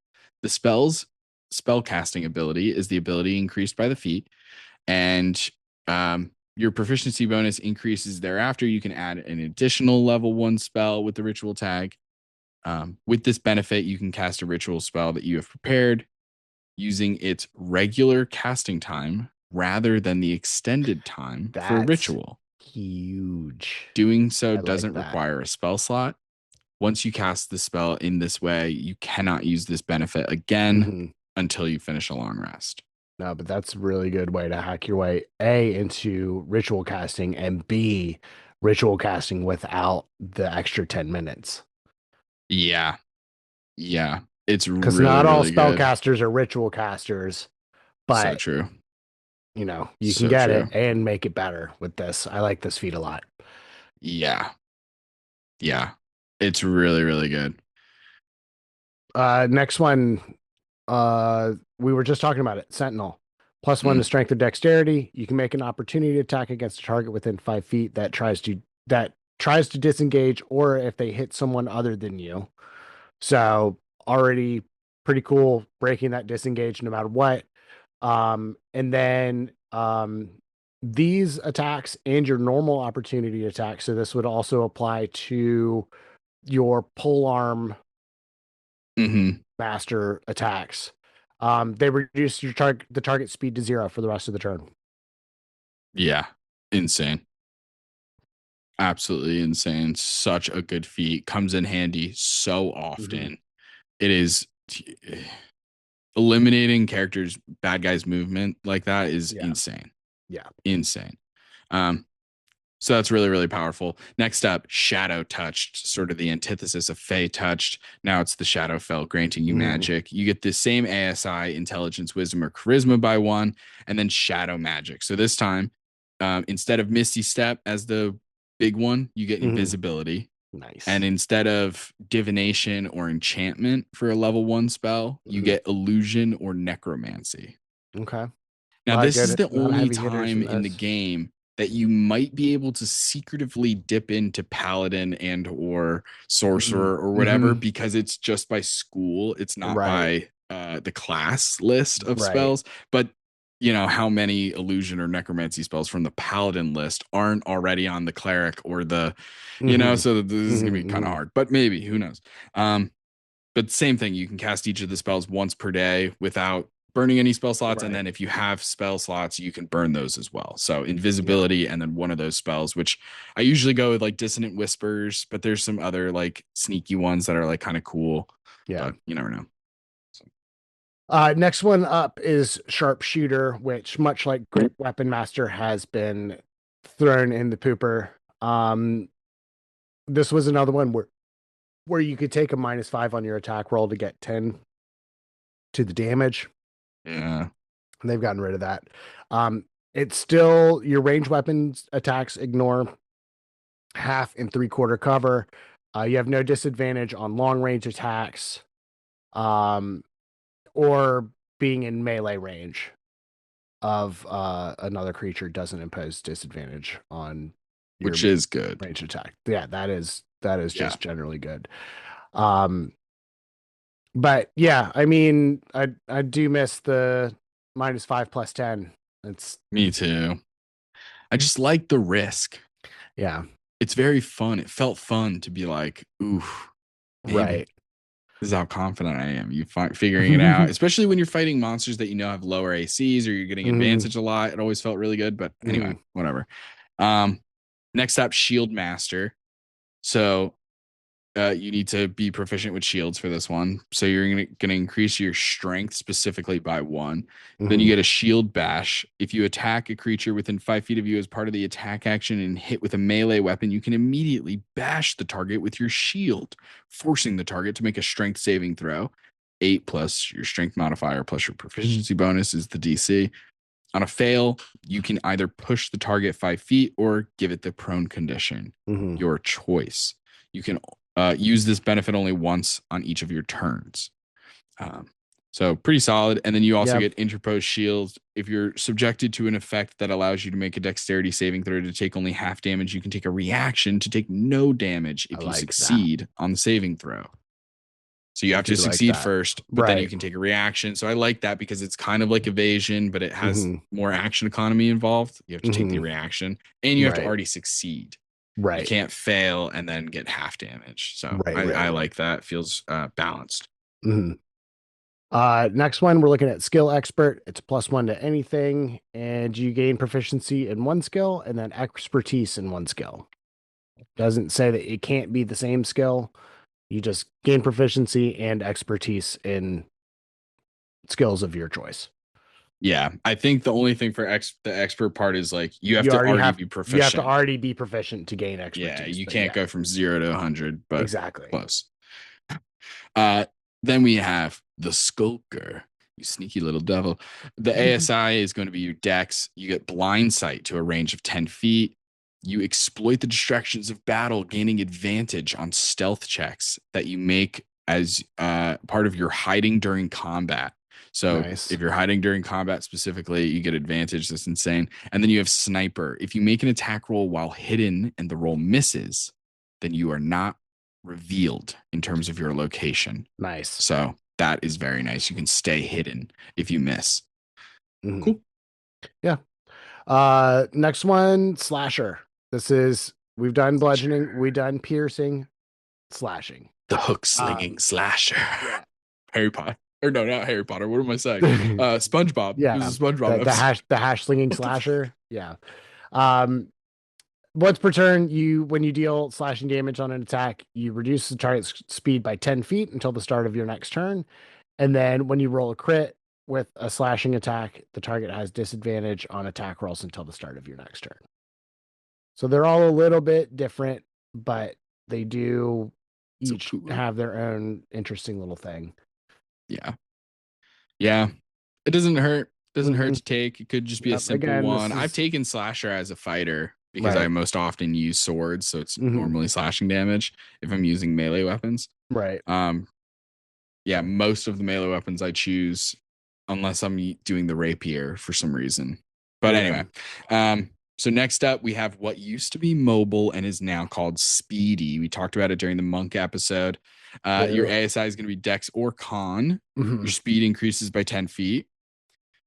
The spell casting ability is the ability increased by the feat, and your proficiency bonus increases thereafter. You can add an additional level 1 spell with the ritual tag. With this benefit, you can cast a ritual spell that you have prepared using its regular casting time rather than the extended time for a That's ritual. huge. Doing so I like doesn't that. require a spell slot. Once you cast the spell in this way, you cannot use this benefit again Hmm. until you finish a long rest. No, but that's a really good way to hack your way A into ritual casting and B ritual casting without the extra 10 minutes. Yeah. Yeah. It's Because really, not all really good. spellcasters are ritual casters, So but true. you can So get it true. and make it better with this. I like this feat a lot. Yeah. Yeah. It's really, really good. Next one, we were just talking about it. Sentinel. +1 to Mm. strength or dexterity. You can make an opportunity attack against a target within 5 feet that tries to disengage, or if they hit someone other than you. So already pretty cool breaking that disengage no matter what. And then these attacks and your normal opportunity attack. So this would also apply to your polearm Hmm. master attacks. They reduce the target speed to 0 for the rest of the turn. Yeah. Insane. Absolutely insane. Such a good feat. Comes in handy so Mm-hmm. often. It is eliminating characters, bad guys' movement like that is Yeah, insane. yeah. Insane. Um, So that's really, really powerful. Next up, Shadow Touched, sort of the antithesis of Fey Touched. Now it's the Shadow Fell, granting you Mm-hmm. magic. You get the same ASI, intelligence, wisdom, or charisma by 1, and then Shadow Magic. So this time, instead of Misty Step as the big one, you get Mm-hmm. invisibility. And Nice. instead of divination or enchantment for a level 1 spell, you Mm-hmm. get illusion or necromancy. Okay. A Now, lot of this is good, the a lot of only heavy hitters time in in the this. game that you might be able to secretively dip into paladin and or sorcerer or whatever, Mm-hmm. because it's just by school. It's not Right. by the class list of Right. spells. But you know how many illusion or necromancy spells from the paladin list aren't already on the cleric or the, Mm-hmm. so this is gonna be Mm-hmm. kind of Mm-hmm. hard. But maybe, who knows? Um, but same thing, you can cast each of the spells once per day without burning any spell slots. And Right. then if you have spell slots, you can burn those as well. So Yeah. invisibility and then one of those spells, which I usually go with like dissonant whispers, but there's some other like sneaky ones that are like kind of cool, Yeah. but you never know. So, Next one up is sharpshooter, which much like Great Weapon Master has been thrown in the pooper. This was another one where you could take a -5 on your attack roll to get 10 to the damage. yeah. And they've gotten rid of that. It's still your range weapons attacks ignore half and 3/4 cover. You have no disadvantage on long range attacks, um, or being in melee range of another creature doesn't impose disadvantage on your Which is good. range attack. Yeah, that is Yeah. just generally good. Um, but yeah, I mean, I do miss the -5 +10. It's Me too. I just like the risk. yeah, It's very fun. It felt fun to be like, ooh, maybe. right. This is how confident I am. You figuring it out, especially when you're fighting monsters that you know have lower ACs or you're getting Hmm. advantage a lot. It always felt really good. But anyway, Hmm. whatever. Um, next up, Shield Master. So you need to be proficient with shields for this one. So you're going to increase your strength specifically by 1. Then you Mhm. get a shield bash. If you attack a creature within 5 feet of you as part of the attack action and hit with a melee weapon, you can immediately bash the target with your shield, forcing the target to make a strength saving throw. 8 plus your strength modifier plus your proficiency bonus is the DC. On a fail, you can either push the target 5 feet or give it the prone condition. Mhm. Your choice. You can use this benefit only once on each of your turns. So pretty solid. And then you also Yeah. get interposed shields. If you're subjected to an effect that allows you to make a dexterity saving throw to take only half damage, you can take a reaction to take no damage if I you like that. succeed on the saving throw. So you I have to do like succeed that. first, but then you Right. can take a reaction. So I like that because it's kind of like evasion, but it has Mhm. more action economy involved. You have to take the Mhm. reaction and you have to Right. already succeed. You Right. can't fail and then get half damage. So Right. I Right. like that. Feels balanced. Mhm. Next one, we're looking at skill expert. It's +1 to anything, and you gain proficiency in one skill and then expertise in one skill. Doesn't say that it can't be the same skill. You just gain proficiency and expertise in skills of your choice. Yeah. I think the only thing for the expert part is like you have You to already already have be you have to proficient. already be proficient to gain Yeah. expertise. You But can't yeah, go from 0 to 100, but exactly. close. Uh, then we have the Skulker, you sneaky little devil. The ASI is going to be your dex. You get blind sight to a range of 10 feet. You exploit the distractions of battle, gaining advantage on stealth checks that you make as part of your hiding during combat. So Nice. if you're hiding during combat specifically, you get advantage. That's insane. And then you have sniper. If you make an attack roll while hidden and the roll misses, then you are not revealed in terms of your location. Nice. So that is very nice. You can stay hidden if you miss. Mhm. Cool. Yeah. Next one, slasher. We've done bludgeoning, we've done piercing, slashing. The hook slinging slasher. Yeah. Harry Potter. Or no, not Harry Potter. What am I saying? SpongeBob. It Yeah. was a SpongeBob The episode. hash slinging What the slasher. Yeah. Once per turn, when you deal slashing damage on an attack, you reduce the target's speed by 10 feet until the start of your next turn. And then when you roll a crit with a slashing attack, the target has disadvantage on attack rolls until the start of your next turn. So they're all a little bit different, but they do So each cool. have their own interesting little thing. Yeah. Yeah. It doesn't hurt. Doesn't hurt Mhm. to take. It could just be a Yep, simple again, this one. I've is taken slasher as a fighter because I right. most often use swords, so it's Mhm. normally slashing damage if I'm using melee weapons. Right. Yeah, most of the melee weapons I choose unless I'm doing the rapier for some reason. But Yeah. anyway, so next up we have what used to be mobile and is now called speedy. We talked about it during the monk episode. Your Yeah. ASI is going to be dex or con. Mhm. Your speed increases by 10 feet.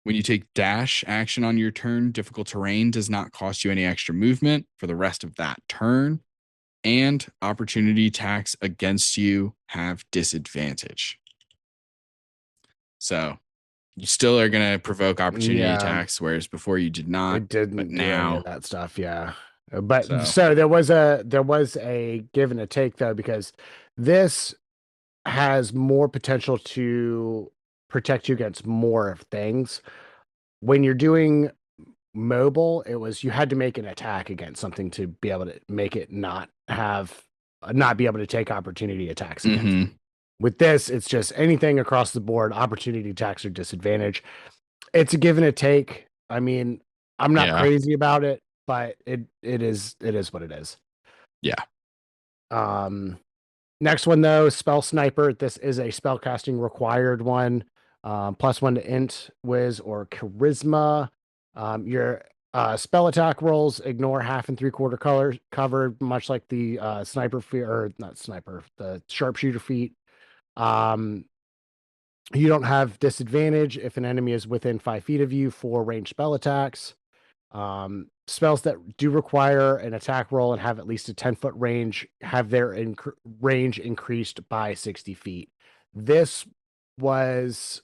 When you take dash action on your turn, difficult terrain does not cost you any extra movement for the rest of that turn. And opportunity attacks against you have disadvantage. So you still are going to provoke opportunity Yeah. attacks, whereas before you did not. It didn't But do any now, of that stuff, yeah. But so so there was a give and a take though, because this has more potential to protect you against more things. When you're doing mobile, it was you had to make an attack against something to be able to make it not be able to take opportunity attacks against. mhm. With this, it's just anything across the board, opportunity attacks or disadvantage. It's a give and a take. I mean, I'm not Yeah. crazy about it, but it is what it is. Yeah. Um Next one though, spell sniper. This is a spell casting required one. +1 to int, whiz, or charisma. Your spell attack rolls ignore half and 3/4 color cover, much like the sniper feat, or not sniper, the sharpshooter feat. Um, you don't have disadvantage if an enemy is within 5 feet of you for ranged spell attacks. Spells that do require an attack roll and have at least a 10-foot range have their range increased by 60 feet. This was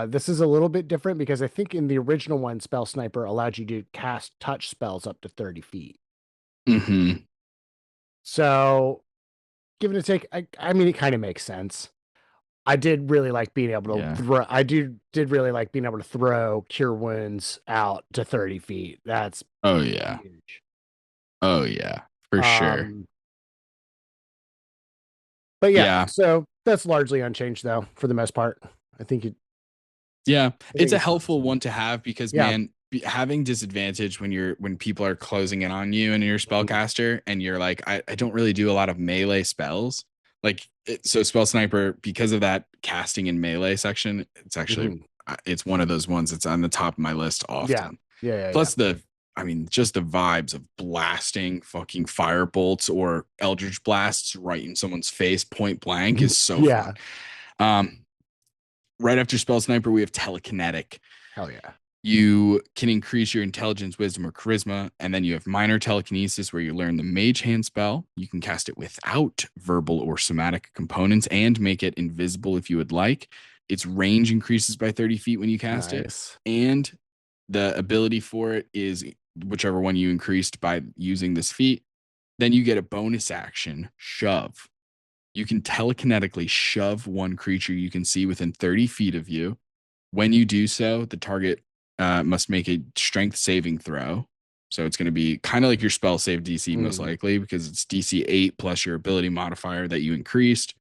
this is a little bit different because I think in the original one, Spell Sniper allowed you to cast touch spells up to 30 feet. Mhm. So give it a take. I mean, it kind of makes sense. I did really like being able to Yeah. throw. Did really like being able to throw cure wounds out to 30 feet. That's Oh yeah. huge. Oh yeah. For sure. Um, but yeah, Yeah. so that's largely unchanged though, for the most part. I think it. Yeah. I It's think a it's fine. helpful one to have because Yeah. man, having disadvantage when people are closing in on you and you're a spellcaster and you're like, I don't really do a lot of melee spells. Like so spell sniper, because of that casting and melee section, it's actually Mhm. it's one of those ones that's on the top of my list Yeah. often. Yeah. Plus I mean, just the vibes of blasting fucking fire bolts or eldritch blasts right in someone's face point blank is so Yeah. fun. Um, right after spell sniper, we have telekinetic. Hell yeah. You can increase your intelligence, wisdom, or charisma, and then you have minor telekinesis, where you learn the mage hand spell. You can cast it without verbal or somatic components and make it invisible if you would like. Its range increases by 30 feet when you cast it, Nice. and the ability for it is whichever one you increased by using this feat. Then you get a bonus action shove. You can telekinetically shove one creature you can see within 30 feet of you. When you do so, the target must make a strength saving throw. So it's going to be kind of like your spell save DC, most Mm. likely, because it's DC 8 plus your ability modifier that you increased,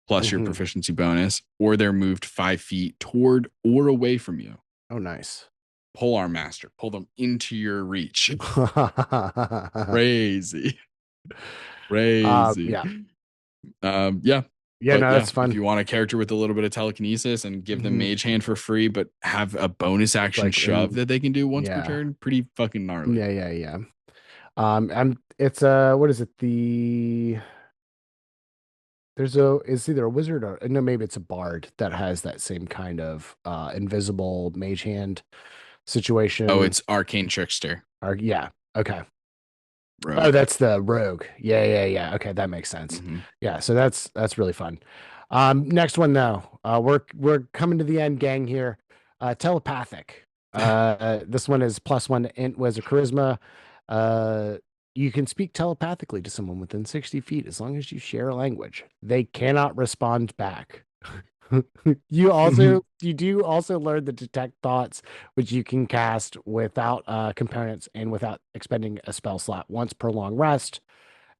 plus your Mhm. proficiency bonus, or they're moved 5 feet toward or away from you. Oh, nice. Polearm Master, pull them into your reach. Crazy. Crazy. Yeah. Yeah. Yeah, But no, yeah, that's if fun. you want a character with a little bit of telekinesis and give them Mhm. mage hand for free, but have a bonus action Like, shove that they can do once per yeah. turn, pretty fucking gnarly. Yeah. It's what is it? It's either a wizard or no, maybe it's a bard that has that same kind of invisible mage hand Oh, situation. it's Arcane Trickster. Or yeah, okay. Oh, Rogue. that's the rogue. Yeah. Okay, that makes sense. Mm-hmm. Yeah, so that's really fun. Next one though. We're coming to the end, gang here. Telepathic. This one is +1 to int wizard charisma. Uh, you can speak telepathically to someone within 60 feet as long as you share a language. They cannot respond back. You do also learn the detect thoughts, which you can cast without components and without expending a spell slot once per long rest.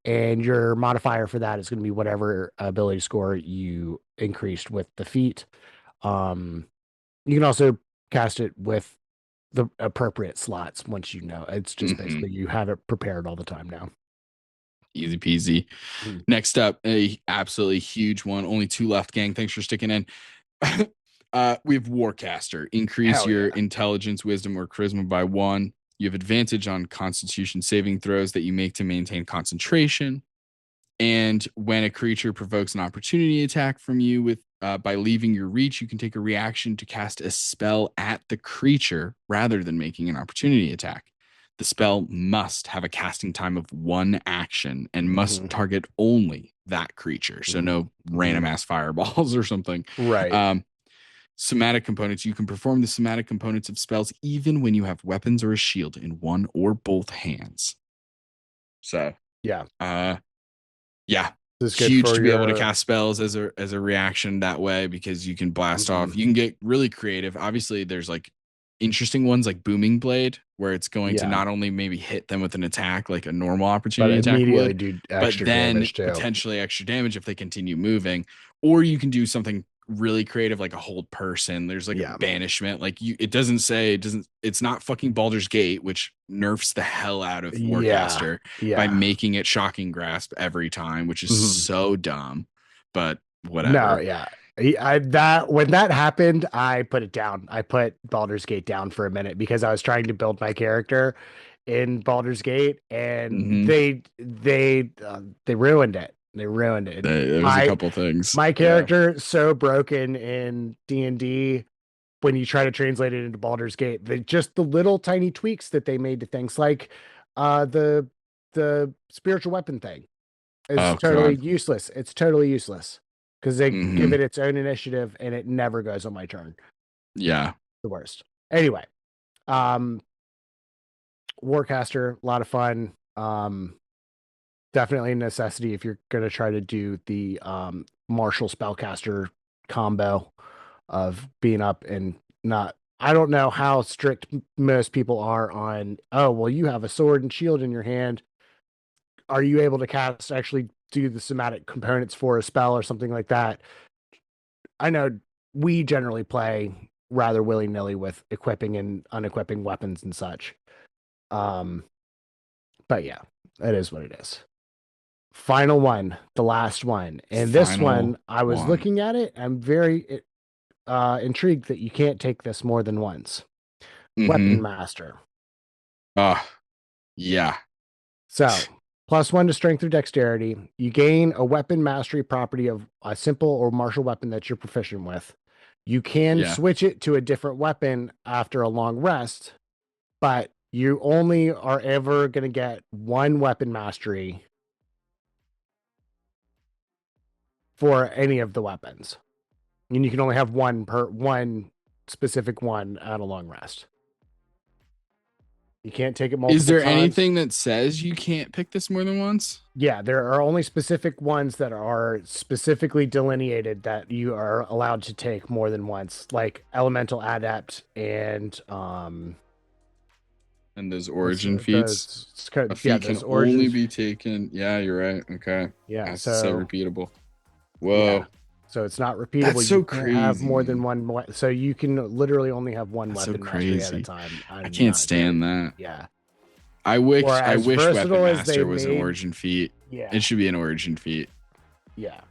And your modifier for that is going to be whatever ability score you increased with the feat. You can also cast it with the appropriate slots once you know. It's just Mm-hmm. basically you have it prepared all the time now. Easy peasy. Mm. Next up, a absolutely huge one. Only two left, gang. Thanks for sticking in. We have Warcaster. Increase Hell your yeah. intelligence, wisdom, or charisma by 1. You have advantage on Constitution saving throws that you make to maintain concentration. And when a creature provokes an opportunity attack from you with by leaving your reach, you can take a reaction to cast a spell at the creature rather than making an opportunity attack. The spell must have a casting time of 1 action and must Mhm. target only that creature. So no random ass fireballs or something. Right. Somatic components. You can perform the somatic components of spells even when you have weapons or a shield in one or both hands. So Yeah. yeah, This is good huge for to be able to your cast spells as a reaction that way, because you can blast off. Mhm. You can get really creative. Obviously, there's like interesting ones like Booming Blade, where it's going to Yeah. not only maybe hit them with an attack like a normal But opportunity attack immediately would, do but extra then damage too. potentially extra damage if they continue moving. Or you can do something really creative like a hold person. There's like a Yeah. banishment. Like it's not fucking Baldur's Gate, which nerfs the hell out of Yeah. Warcaster by Yeah. making it shocking grasp every time, which is Mhm. so dumb. But No, whatever. yeah. That when that happened, I put it down. I put Baldur's Gate down for a minute because I was trying to build my character in Baldur's Gate, and Mm-hmm. they ruined it. They ruined it. There was a couple things. My Yeah. character is so broken in D&D when you try to translate it into Baldur's Gate. Just the little tiny tweaks that they made to things like the spiritual weapon thing is Oh totally god. useless. It's totally useless because they give Mm-hmm. it its own initiative and it never goes on my turn. Yeah. The worst. Anyway, um, Warcaster, a lot of fun. definitely a necessity if you're going to try to do the martial spellcaster combo of being up and not. I don't know how strict most people are on, oh, well, you have a sword and shield in your hand. Are you able to cast, actually do the somatic components for a spell or something like that? I know we generally play rather willy-nilly with equipping and unequipping weapons and such. But yeah, it is what it is. Final one, the last one. And this Final one, I was one. looking at it. I'm very intrigued that you can't take this more than once. Weapon Master. Yeah. So, +1 to strength or dexterity. You gain a weapon mastery property of a simple or martial weapon that you're proficient with. You can switch it to a different weapon after a long rest, but you only are ever going to get one weapon mastery for any of the weapons. And you can only have one specific one at a long rest. You can't take it multiple times. Is there anything that says you can't pick this more than once? Yeah, there are only specific ones that are specifically delineated that you are allowed to take more than once, like Elemental Adept and those origin feats. A feat can those only be taken. Yeah, you're right. Okay. Yeah, Has to say repeatable. Whoa. Yeah. So it's not repeatable. That's so you can't have crazy. more than one. So you can literally only have one That's weapon so mastery crazy. at a time. I can't stand that. Yeah. I wish as Weapon versatile as Master they was an made- origin feat. Yeah. It should be an origin feat Yeah.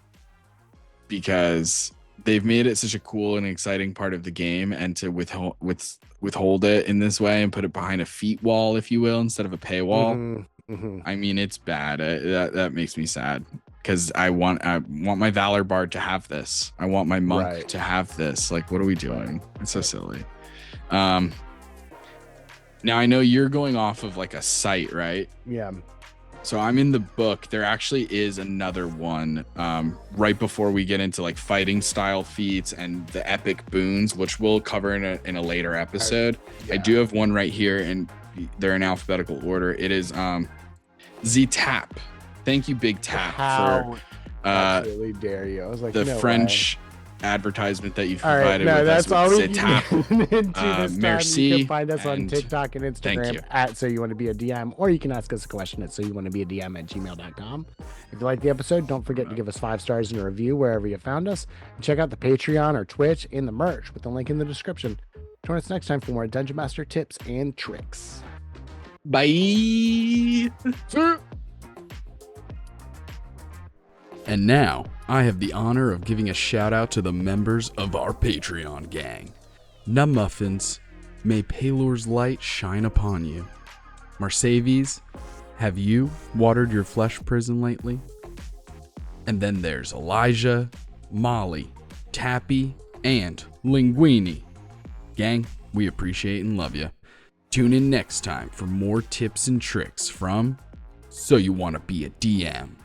because they've made it such a cool and exciting part of the game, and to withhold it in this way and put it behind a feat wall, if you will, instead of a paywall. I mean, it's bad. That makes me sad because I want my Valor Bard to have this. I want my monk to have this. Like, what are we doing? It's so silly. Now I know you're going off of like a site, right? Yeah. So I'm in the book. There actually is another one right before we get into like fighting style feats and the epic boons, which we'll cover in a later episode. I do have one right here, and they're in alphabetical order. It is Z-Tap. Thank you, Big Tap, for absolutely dare you. I was like, the no French advertisement that you've all right, provided no, with that's us all with we Z-Tap. can get into this Merci, time. You can find us on and TikTok and thank you. Instagram at So You Want to Be a DM, or you can ask us a question at soyouwannabeadm@gmail.com. If you like the episode, don't forget to give us 5 stars and a review wherever you found us. And check out the Patreon or Twitch and the merch with the link in the description. Join us next time for more Dungeon Master tips and tricks. Bye. And now, I have the honor of giving a shout out to the members of our Patreon gang. Numuffins, may Palor's light shine upon you. Marsavies, have you watered your flesh prison lately? And then there's Elijah, Molly, Tappy, and Linguini. Gang, we appreciate and love you. Tune in next time for more tips and tricks from So You Wanna Be a DM.